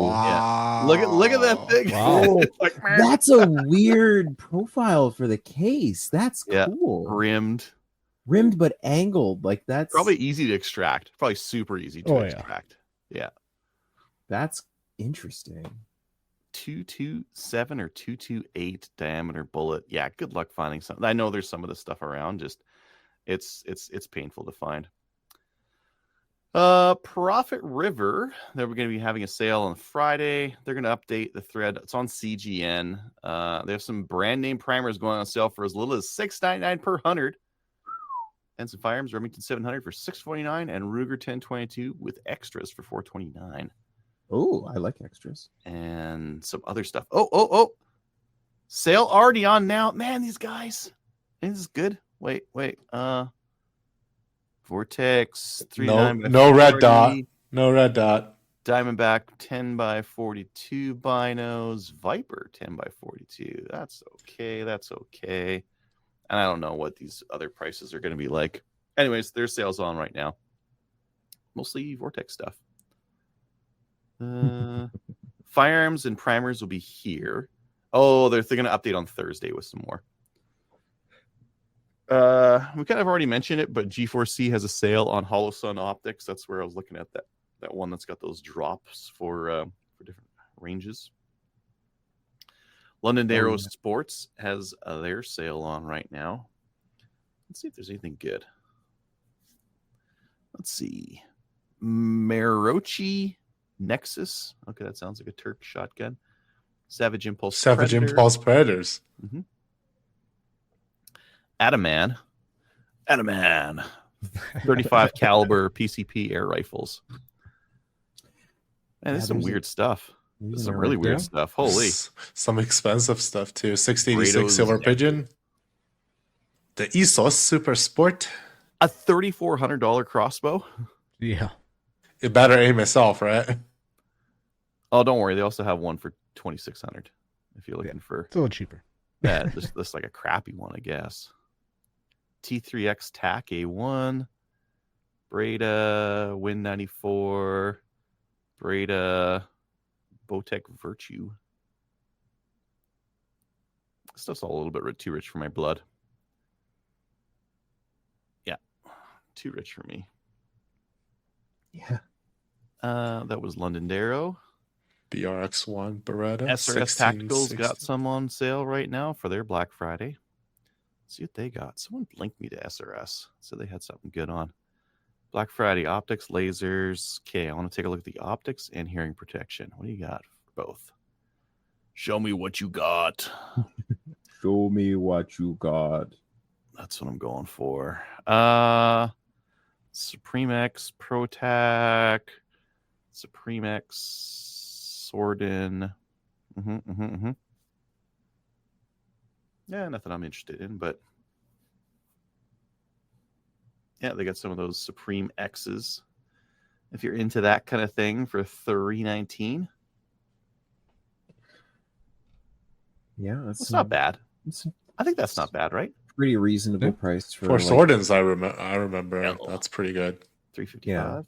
Wow. Look at that thing. Wow. It's like, That's a weird profile for the case. That's Yeah. cool. rimmed. Rimmed but angled. Like that's Probably easy to extract. Probably super easy to Oh, yeah. extract. Yeah. that's interesting. 227 or 228 diameter bullet. Yeah, good luck finding something. I know there's some of this stuff around. Just it's painful to find. Profit River, they're going to be having a sale on Friday. They're going to update the thread. It's on CGN. They have some brand name primers going on sale for as little as $6.99 per 100. And some firearms, Remington 700 for $649 and Ruger 1022 with extras for $429. Oh, I like extras. And some other stuff. Oh. Sale already on now. Man, these guys. This is good. Wait. Vortex 39 by No red 40, dot. No red dot. Diamondback 10 by 42 binos. Viper 10 by 42. That's okay. And I don't know what these other prices are going to be like. Anyways, there's sales on right now. Mostly Vortex stuff. Firearms and primers will be here. Oh, they're going to update on Thursday with some more. We kind of already mentioned it, but G4C has a sale on Holosun optics. That's where I was looking at that one that's got those drops for different ranges. Londonderry Sports has their sale on right now. Let's see if there's anything good. Let's see. Marochi Nexus. Okay, that sounds like a Turk shotgun. Savage Impulse Predators. Mm-hmm. Adaman. 35 caliber PCP air rifles. Man, this is some weird stuff. This is some really weird stuff. Holy. Some expensive stuff too. 686 Kratos, Silver Pigeon. The ESOS Super Sport. A $3,400 crossbow. Yeah. You better aim yourself, right? Oh, don't worry. They also have one for $2,600 if you're looking for. It's a little cheaper. Yeah, this like a crappy one, I guess. T3X TAC A1, Breda Win 94, Breda Bowtech Virtue. This stuff's all a little bit too rich for my blood. Yeah, too rich for me. Yeah. That was Londonderry. BRX1 Beretta. SRS Tacticals got some on sale right now for their Black Friday. Let's see what they got. Someone linked me to SRS, so they had something good on. Black Friday optics, lasers. Okay, I want to take a look at the optics and hearing protection. What do you got for both? Show me what you got. Show me what you got. That's what I'm going for. Supreme X ProTac, Supreme X Sordin. Yeah, nothing I'm interested in, but yeah, they got some of those Supreme X's. If you're into that kind of thing for $319, yeah, that's not bad. I think that's not bad, right? Pretty reasonable price for Sordins. I remember. Yeah. That's pretty good. $355, Yeah.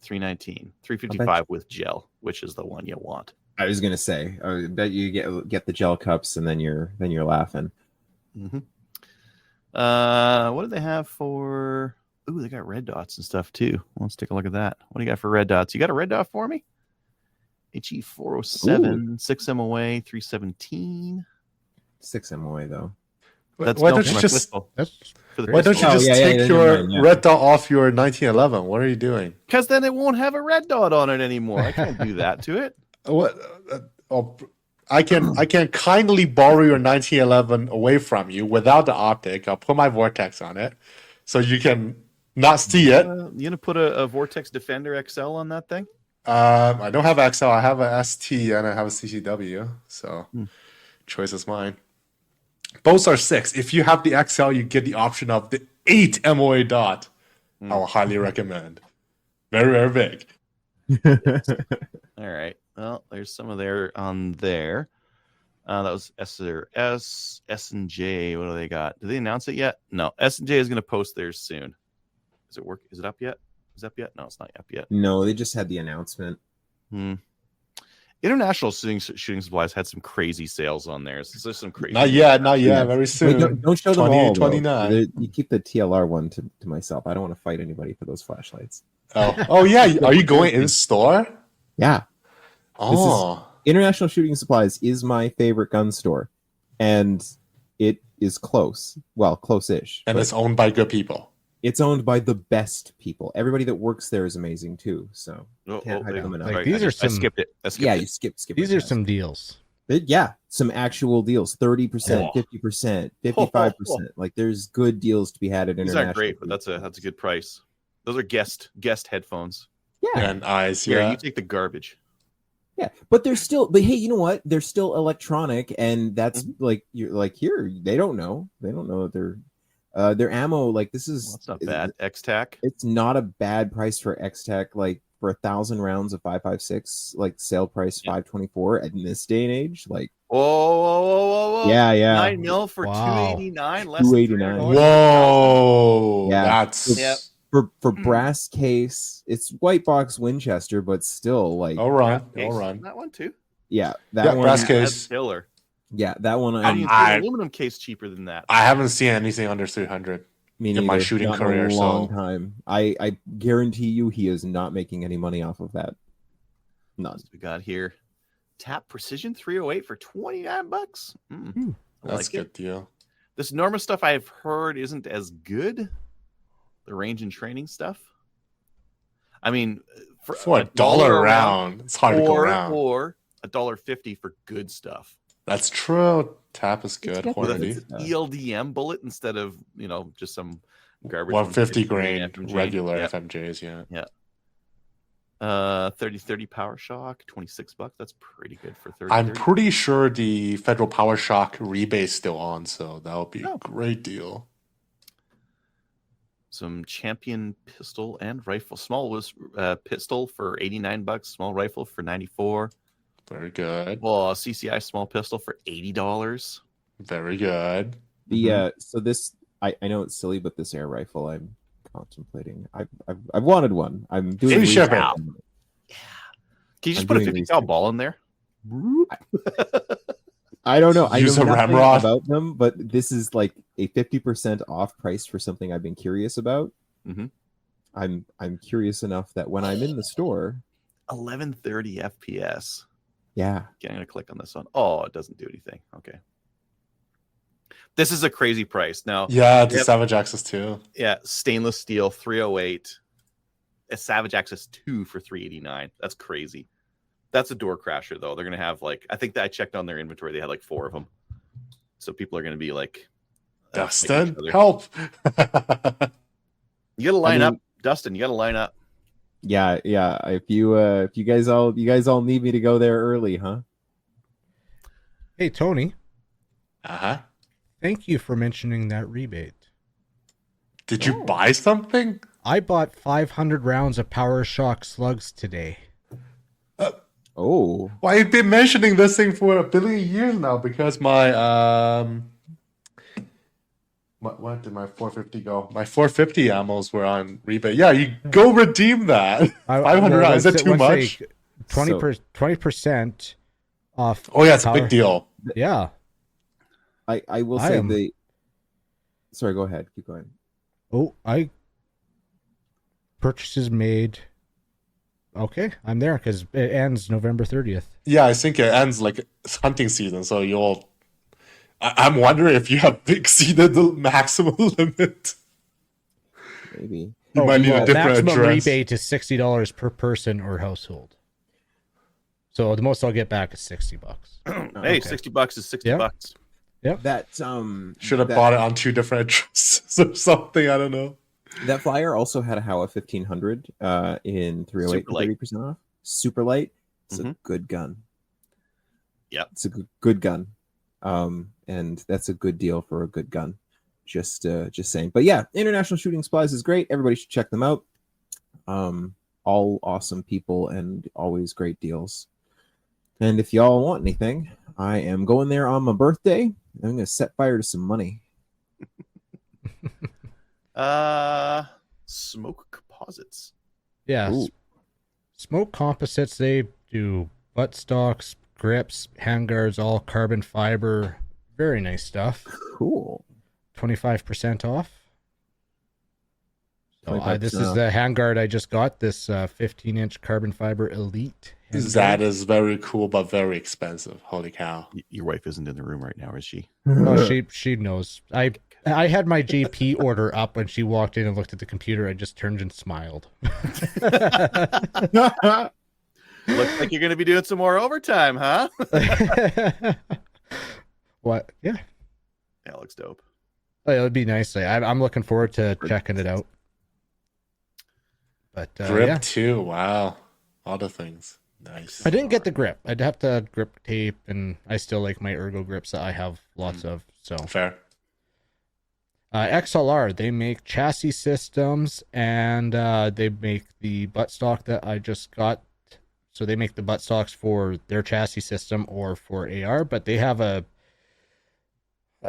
$319, $355 with gel, which is the one you want. I was gonna say, I bet you get the gel cups and then you're laughing. Mm-hmm. What do they have for? Ooh, they got red dots and stuff too. Let's take a look at that. What do you got for red dots? You got a red dot for me? HE 407, 6 MOA, 317. 6 MOA though. Why don't you just Yeah, take your never mind, red dot off your 1911? What are you doing? Because then it won't have a red dot on it anymore. I can't do that to it. What? I can kindly borrow your 1911 away from you without the optic. I'll put my Vortex on it, so you can not see it. You gonna put a Vortex Defender XL on that thing? I don't have XL. I have a ST and I have a CCW. So choice is mine. Both are 6. If you have the XL, you get the option of the 8 MOA dot. I will highly recommend. Very, very big. All right. Well, there's some of there on there. That was SRS, S&J. What do they got? Did they announce it yet? No. S&J is going to post theirs soon. Is it work? Is it up yet? Is it up yet? No, it's not up yet. No, they just had the announcement. International shooting supplies had some crazy sales on there. So there's some crazy. Not yet. Very soon. Wait, don't show them all. 29. You keep the TLR one to myself. I don't want to fight anybody for those flashlights. Oh yeah. Are you going in store? Yeah. Oh. International Shooting Supplies is my favorite gun store, and it is close. Well, close-ish. And it's owned by good people. It's owned by the best people. Everybody that works there is amazing too. So can't hype them enough. Like, these are some. I skipped it. You skip. These are some deals. Some actual deals. 30%, 50%, 55%. Like there's good deals to be had at These International. aren't great, but that's a good price. Those are guest headphones. Yeah. And eyes. Here, Yeah. you take the garbage. Yeah, but they're still. But hey, you know what? They're still electronic, and that's like you're like here. They don't know. They don't know that their ammo. Like this is. Well, that's not bad. X-Tac. It's not a bad price for X-Tac. Like for 1,000 rounds of 5.56, like sale price 524 in this day and age. Like whoa. Yeah. 9 mil for 289. Less 289. Whoa. Yeah. That's for brass case. It's white box Winchester, but still like all right. That one too. Yeah, that one. Brass That's case. killer. Yeah, that one. How do you get an aluminum case cheaper than that? I haven't seen anything under 300. Me in my neither. shooting Not in career, a long so- time. I guarantee you, he is not making any money off of that. None. What we got here? Tap Precision 308 for $29. I That's like a good it. deal. This Norma stuff I've heard isn't as good. The range and training stuff. I mean, For a dollar around, it's hard to go around. Or $1.50 for good stuff. That's true. Tap is good. get With Hornady. Hornady. an ELDM bullet instead of just some garbage. 150 grain grain FMJ. regular Yeah. FMJs, yeah. 3030 Power Shock, $26. That's pretty good for 30. I'm pretty sure the Federal Power Shock rebate's still on, so that would be Oh. a great deal. Some Champion pistol and rifle. Small was pistol for $89. Small rifle for $94. Very good. Well, CCI small pistol for $80. Very good. The so this I know it's silly, but this air rifle I'm contemplating. I've wanted one. I'm doing Free research shipping. on it. Can you just I'm put a doing 50 cal research. ball in there? I don't know. I Use know a nothing ramrod. about them, but this is like a 50% off price for something I've been curious about. Mhm. I'm curious enough that when I'm in the store, 1130 FPS. yeah, Okay, I'm gonna click on this one. Oh, it doesn't do anything. Okay. This is a crazy price. Now, Yeah, the Yep. Savage Access too. yeah, stainless steel 308, a Savage Access 2 for 389. That's crazy. That's a door crasher though. They're gonna have I think that I checked on their inventory, they had 4 of them. So people are gonna be fighting Dustin, each other. help. You gotta line mean- up, Dustin. You gotta line up. yeah. If you guys all need me to go there early, huh? Hey, Tony, Uh-huh. thank you for mentioning that rebate. Did you buy something? I bought 500 rounds of Power Shock slugs today. Oh, Well, I've been mentioning this thing for a billion years now because my what did my 450 go? My 450 ammos were on rebate. Yeah, you go redeem that. 500 rounds. Is that too much? 20% off. Oh yeah, it's a Power- big deal. Yeah. I will I say am- Sorry, go ahead. Keep going. Oh, purchases made. Okay, I'm there because it ends November 30th. Yeah, I think it ends it's hunting season, so I'm wondering if you have exceeded the maximum limit. Maybe. You might need a different maximum address. rebate is $60 per person or household. So the most I'll get back is $60. Hey, okay. $60 is $60. Yeah. That Should have bought it on 2 different addresses or something. I don't know. That flyer also had a Howa 1500 in 308 Super light. 30% off. Super light. It's a Mhm. good gun. Yep. It's a good gun. And that's a good deal for a good gun. Just saying. But yeah, International Shooting Supplies is great. Everybody should check them out. All awesome people and always great deals. And if y'all want anything, I am going there on my birthday. I'm going to set fire to some money. Smoke Composites. Yeah. Ooh. Smoke Composites, they do butt stocks, grips, handguards, all carbon fiber. Very nice stuff. Cool. 25% off. So, 25% this is off. the handguard I just got, this 15-inch carbon fiber elite. handguard. That is very cool, but very expensive. Holy cow! Your wife isn't in the room right now, is she? Oh, she knows. I had my JP order up when she walked in and looked at the computer. I just turned and smiled. Looks like you're going to be doing some more overtime, huh? What? Yeah. Yeah, looks dope. Oh, it would be nice. I'm looking forward to checking it out. But Grip yeah, too. Wow, all the things. Nice. I didn't get the grip. I'd have to grip tape, and I still like my ergo grips that I have lots of. So Fair. XLR, they make chassis systems, and they make the buttstock that I just got. So they make the buttstocks for their chassis system or for AR, but they have a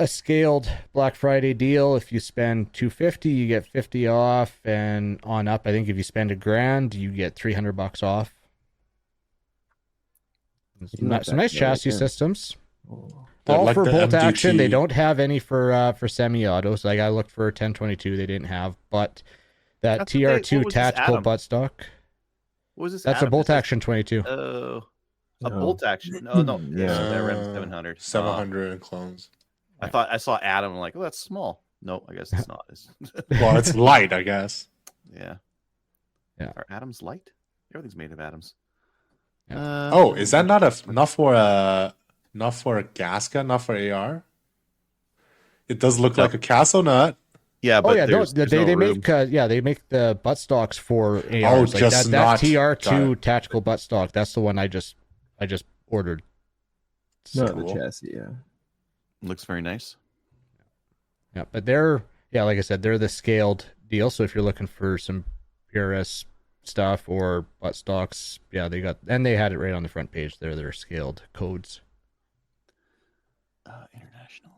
scaled Black Friday deal. If you spend $250, you get 50 off, and on up, I think if you spend $1,000, you get $300 off. You know Some nice that, chassis right there. systems. all like for the bolt action. They MDT. don't have any for semi-autos. Like I looked for 1022, they didn't have. But that That's what they- TR2 what was this, tactical Adam? buttstock, What was this? that's a Adam? bolt Is this- action 22. Oh, a No. bolt action. No, no. Yeah. That Rem 700. 700 and clones. I saw Adam. I'm like, oh, that's small. No, I guess it's not. Well, it's light, I guess. Yeah. Yeah. Are atoms light? Everything's made of atoms. Yeah. Oh, is that not for a gas gun, not for AR? It does look No. like a castle nut. Yeah, but Oh yeah, there's they no room. make they make the buttstocks for ARs. Oh, like just that not- TR2 got it. tactical buttstock. That's the one I just ordered. Not Cool. the chassis, yeah. Looks very nice. Yeah, but they're like I said, they're the scaled deal. So if you're looking for some PRS stuff or buttstocks, yeah, they had it right on the front page there. They're scaled codes. International.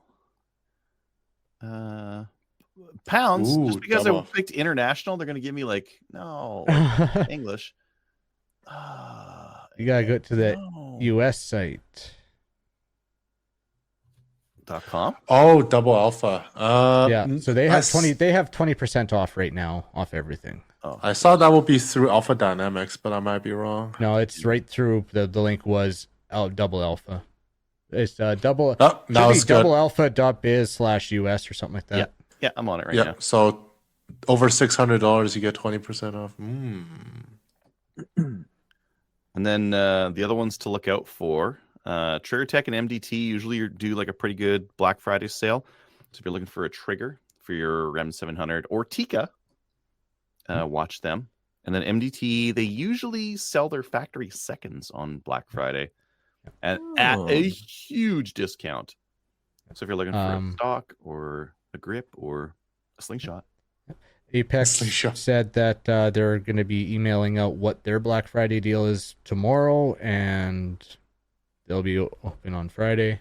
Pounds. Ooh, Just because double. I picked international, they're gonna give me like no English. You gotta go to the no. US site. .com. Oh, double alpha. Yeah, so they have I 20. They have 20% off right now off everything. Oh, I saw that would be through Alpha Dynamics, but I might be wrong. No, it's right through the link was double alpha. It's double. Oh, should now be it's good. double alpha.biz/US or something like that. yeah, I'm on it right Yeah, now. so over $600, you get 20% off. And then the other ones to look out for, Trigger Tech and MDT usually do like a pretty good Black Friday sale. So if you're looking for a trigger for your Rem 700 or Tika, watch them. And then MDT, they usually sell their factory seconds on Black Friday at a huge discount. So if you're looking for a stock or a grip or a slingshot, Apex Sure. said that they're going to be emailing out what their Black Friday deal is tomorrow, and they'll be open on Friday.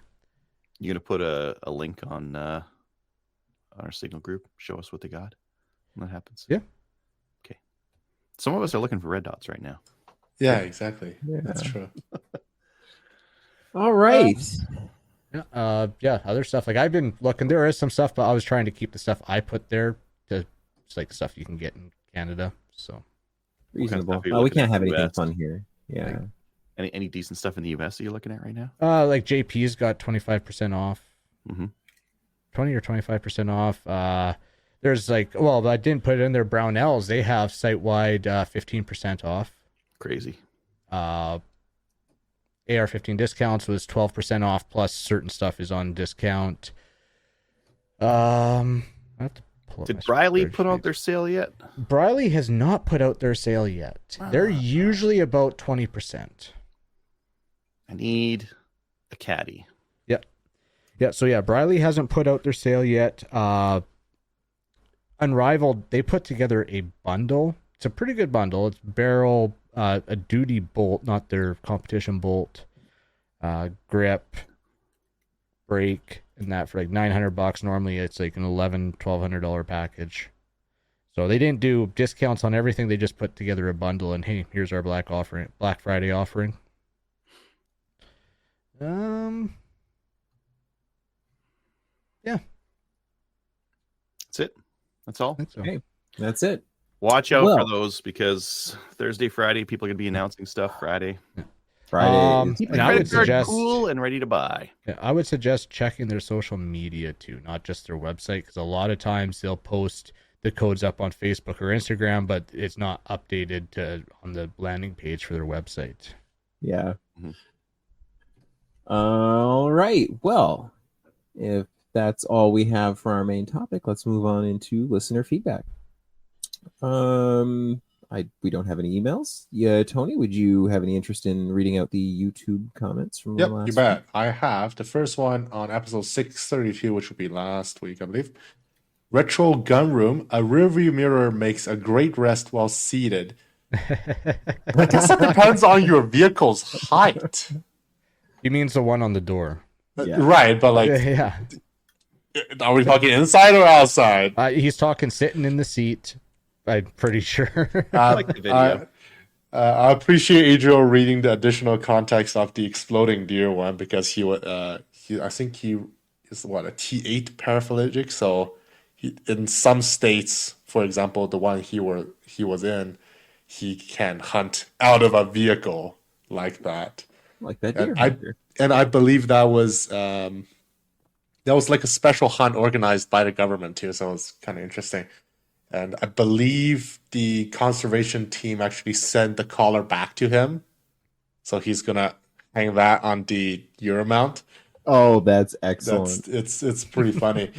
you're gonna put a link on our Signal group. Show us what they got when that happens. Yeah. Okay. Some of us are looking for red dots right now. Yeah, exactly. Yeah. That's true. All right. Yeah, other stuff. Like I've been looking, there is some stuff, but I was trying to keep the stuff I put there to it's like stuff you can get in Canada. So Reasonable. stuff are you We looking can't at have in the anything US? fun here. Yeah. Any decent stuff in the US that you're looking at right now? like JP's got 25% off. Mm-hmm. 20 or 25% off. There's like, well, I didn't put it in there. Brownells, they have site-wide 15% off. Crazy. AR-15 discounts was 12% off, plus certain stuff is on discount. I have to pull up Did my Briley put out spreadsheet. their sale yet? Briley has not put out their sale yet. They're usually about 20%. I need a caddy. Yeah, so yeah, Briley hasn't put out their sale yet. Unrivaled, they put together a bundle. It's a pretty good bundle. It's barrel, a duty bolt, not their competition bolt, grip, brake, and that for like $900. Normally it's like an $1,100-$1,200 package. So they didn't do discounts on everything. They just put together a bundle and hey, here's our Black Friday offering. Yeah, That's it. That's all. I think so. Okay. That's it. Watch out Well- for those because Thursday, Friday, people are going to be announcing stuff Friday. Friday. Keep the And I credit would card suggest cool and ready to buy. Yeah, I would suggest checking their social media too, not just their website, because a lot of times they'll post the codes up on Facebook or Instagram, but it's not updated on the landing page for their website. Yeah. Mhm. All right. Well, if that's all we have for our main topic, let's move on into listener feedback. We don't have any emails. Yeah, Tony, would you have any interest in reading out the YouTube comments from Yep, last you bet. I have the first one on episode 632, which would be last week, I believe. Retro Gun Room. A rearview mirror makes a great rest while seated. I guess it depends on your vehicle's height. He means the one on the door. Yeah. Right, but like, Yeah. are we talking inside or outside? He's talking sitting in the seat. I'm pretty sure. I like the video. I appreciate Adriel reading the additional context of the exploding deer one because he I think he is what, a T8 paraplegic. So in some states, for example, the one he was in, he can hunt out of a vehicle like that. Like that And deer I hunter. and I believe that was like a special hunt organized by the government too. So it was kind of interesting. And I believe the conservation team actually sent the collar back to him. So he's gonna hang that on the Euromount. Oh, that's excellent. It's pretty funny.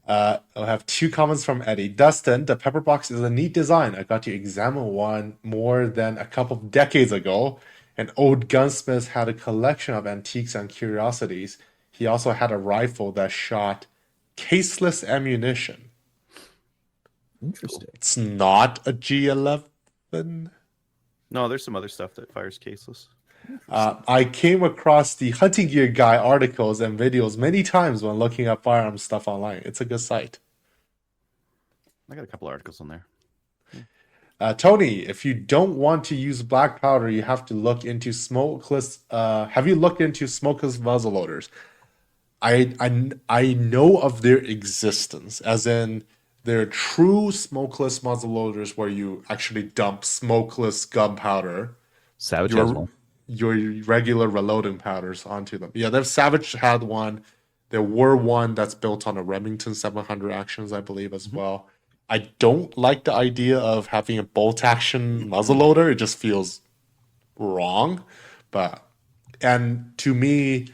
I'll have two comments from Eddie. Dustin, the pepper box is a neat design. I got to examine one more than a couple of decades ago. An old gunsmith had a collection of antiques and curiosities. He also had a rifle that shot caseless ammunition. Interesting. It's not a G11. No, there's some other stuff that fires caseless. I came across the Hunting Gear Guy articles and videos many times when looking up firearms stuff online. It's a good site. I got a couple articles on there. Tony, if you don't want to use black powder, you have to look into smokeless. Have you looked into smokeless muzzleloaders? I know of their existence, as in they're true smokeless muzzleloaders where you actually dump smokeless gunpowder, Savage has one. your regular reloading powders onto them. Yeah, there's Savage had one. There were one that's built on a Remington 700 actions, I believe, as well. I don't like the idea of having a bolt action muzzleloader. It just feels wrong. And to me,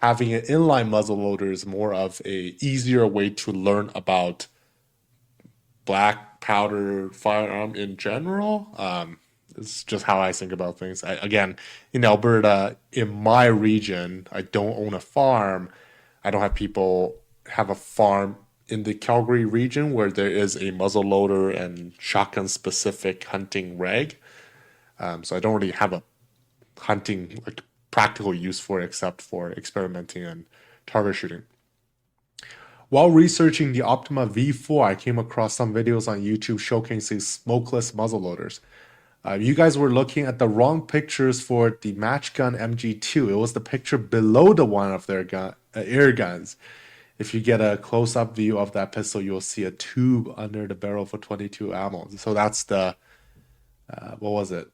having an inline muzzleloader is more of a easier way to learn about black powder firearm in general. It's just how I think about things. Again, in Alberta, in my region, I don't own a farm. I don't have people have a farm in the Calgary region where there is a muzzleloader and shotgun specific hunting reg. So I don't really have a hunting like practical use for it except for experimenting and target shooting. While researching the Optima V4, I came across some videos on YouTube showcasing smokeless muzzleloaders. You guys were looking at the wrong pictures for the Match Gun MG2. It was the picture below the one of their air guns. If you get a close-up view of that pistol, you'll see a tube under the barrel for 22 ammo. So that's the, what was it?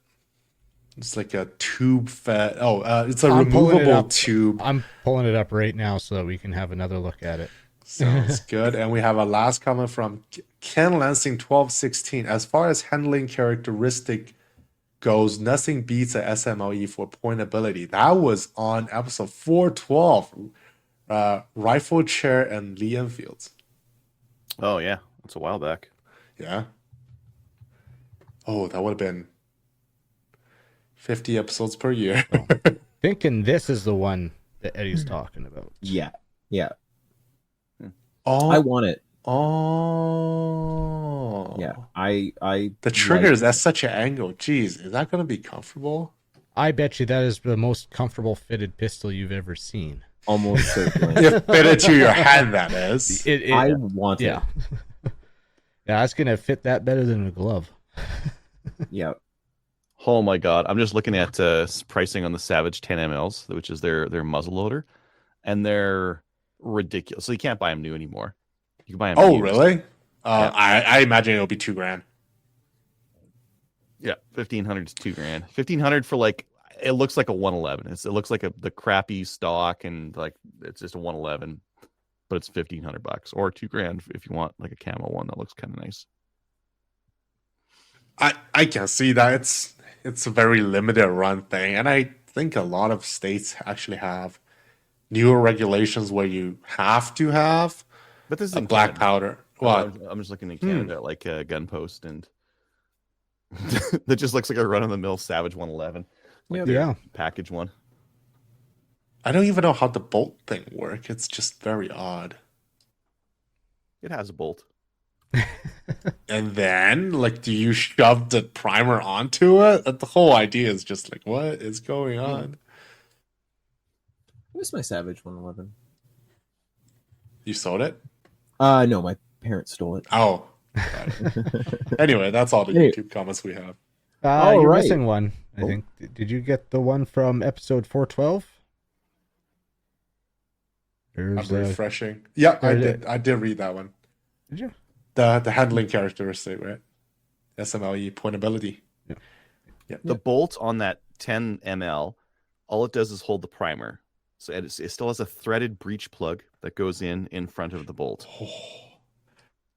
It's like a tube fed. It's a removable tube. I'm pulling it up right now so that we can have another look at it. Sounds good. And we have a last comment from Ken Lansing 1216. As far as handling characteristic goes, nothing beats a SMLE for pointability. That was on episode 412. Rifle chair and Lee Enfields. Oh yeah, that's a while back. Yeah. Oh, that would have been 50 episodes per year. Thinking this is the one that Eddie's talking about. Yeah. Oh, I want it. Oh. Yeah. I The trigger is at such an angle. Jeez, is that going to be comfortable? I bet you that is the most comfortable fitted pistol you've ever seen. almost certainly. If fitted to your hand, that is. I want it. Yeah. Yeah, that's going to fit that better than a glove. Yeah. Oh my god, I'm just looking at pricing on the Savage 10 mls, which is their muzzle loader, and they're ridiculous. So you can't buy them new anymore. You can buy them. Oh, used. really? Yeah. I imagine it'll be $2,000. Yeah, 1,500 to $2,000. 1,500 for like it looks like a 111. It looks like the crappy stock, and like it's just a 111, but it's $1,500 or $2,000 if you want like a camo one that looks kind of nice. I can see that it's a very limited run thing, and I think a lot of states actually have newer regulations where you have to have But this is a in black Canada. powder. What? I'm just looking in Canada, like a gun post, and that just looks like a run-of-the-mill Savage 111. Like the Yeah. package one. I don't even know how the bolt thing works. It's just very odd. It has a bolt. And then, like, do you shove the primer onto it? The whole idea is just like, what is going on? Where's my Savage 111? You sold it? No, my parents stole it. Oh. Got it. Anyway, that's all the Hey. YouTube comments we have. You're right. missing one, I Oh. think. Did you get the one from episode 412? There's I'm refreshing. Yeah, I there- did. I did read that one. Did you? The handling characteristic, right? SMLE pointability. The bolt on that 10 ml, all it does is hold the primer. So it still has a threaded breech plug that goes in front of the bolt.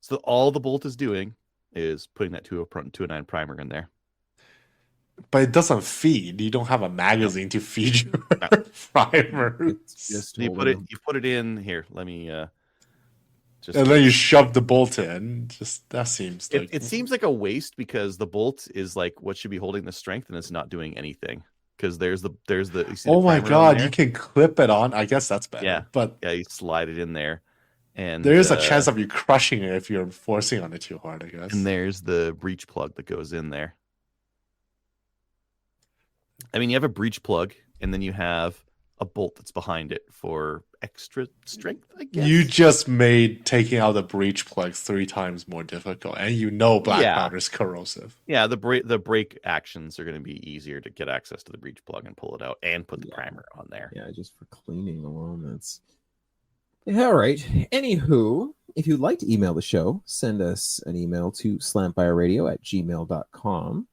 So all the bolt is doing is putting that 209 primer in there. But it doesn't feed. You don't have a magazine to feed your primer. It's just You holding put it in here. Let me just. And then you shove the bolt in. Just that seems like It seems like a waste because the bolt is like what should be holding the strength and it's not doing anything. Because there's the you see the oh my primer on god, there? you can clip it on. I guess that's better. Yeah. But Yeah, you slide it in there, and there is a chance of you crushing it if you're forcing on it too hard, I guess. And there's the breech plug that goes in there. I mean, you have a breech plug, and then you have a bolt that's behind it for extra strength, I guess. You just made taking out the breech plug 3 times more difficult, and you know black Yeah. powder is corrosive. Yeah, the brake actions are going to be easier to get access to the breech plug and pull it out and put the primer on there. Yeah, just for cleaning alone. That's all right. Anywho, if you'd like to email the show, send us an email to slamfireradio@gmail.com.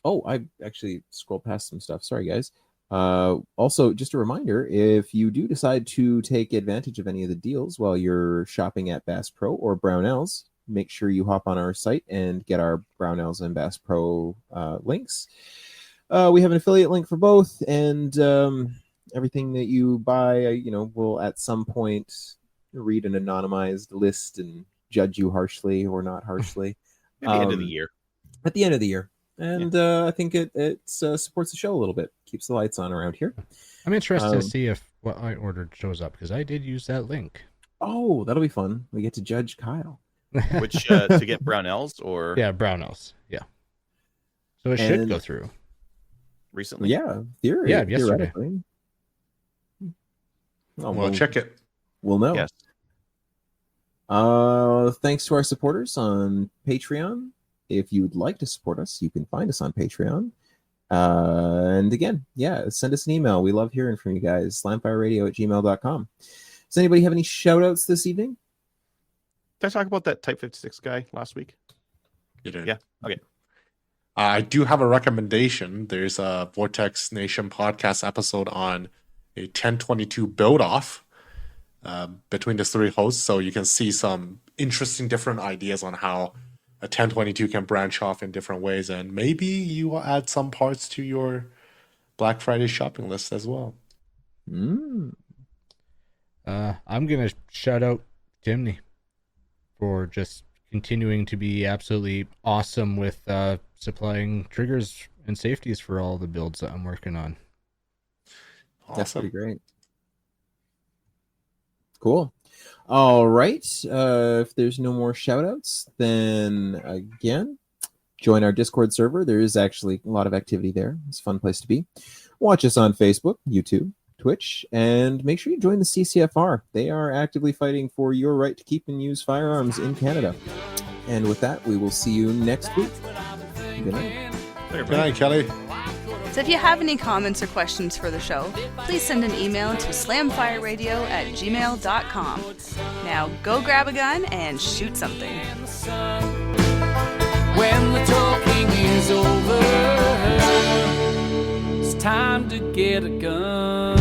Oh, I actually scrolled past some stuff. Sorry, guys. Also, just a reminder, if you do decide to take advantage of any of the deals while you're shopping at Bass Pro or Brownells, make sure you hop on our site and get our Brownells and Bass Pro links. We have an affiliate link for both, and everything that you buy, will at some point read an anonymized list and judge you harshly or not harshly. At the end of the year. At the end of the year. And I think it supports the show a little bit. Keeps the lights on around here. I'm interested to see if what I ordered shows up because I did use that link. Oh, that'll be fun. We get to judge Kyle. Which to get Brownells or Yeah, Brownells. Yeah. So it should And- go through. recently? Yeah, theory. Yeah, yesterday. Theoretically. Oh, Well, check it. We'll know. Yes. Thanks to our supporters on Patreon. If you'd like to support us, you can find us on Patreon. And again, send us an email. We love hearing from you guys. slamfireradio@gmail.com. Does anybody have any shout outs this evening? Did I talk about that Type 56 guy last week? You did. Yeah. Okay. I do have a recommendation. There's a Vortex Nation podcast episode on a 1022 build off between the 3 hosts, so you can see some interesting different ideas on how a 1022 can branch off in different ways, and maybe you will add some parts to your Black Friday shopping list as well. Mm. I'm gonna shout out Jimny for just continuing to be absolutely awesome with supplying triggers and safeties for all the builds that I'm working on. That's pretty Awesome. great. Cool. All right. If there's no more shout outs, then again, join our Discord server. There is actually a lot of activity there. It's a fun place to be. Watch us on Facebook, YouTube, Twitch, and make sure you join the CCFR. They are actively fighting for your right to keep and use firearms in Canada. And with that, we will see you next week. Good night. Good night, Kelly. So if you have any comments or questions for the show, please send an email to slamfireradio@gmail.com. Now go grab a gun and shoot something. When the talking is over, it's time to get a gun.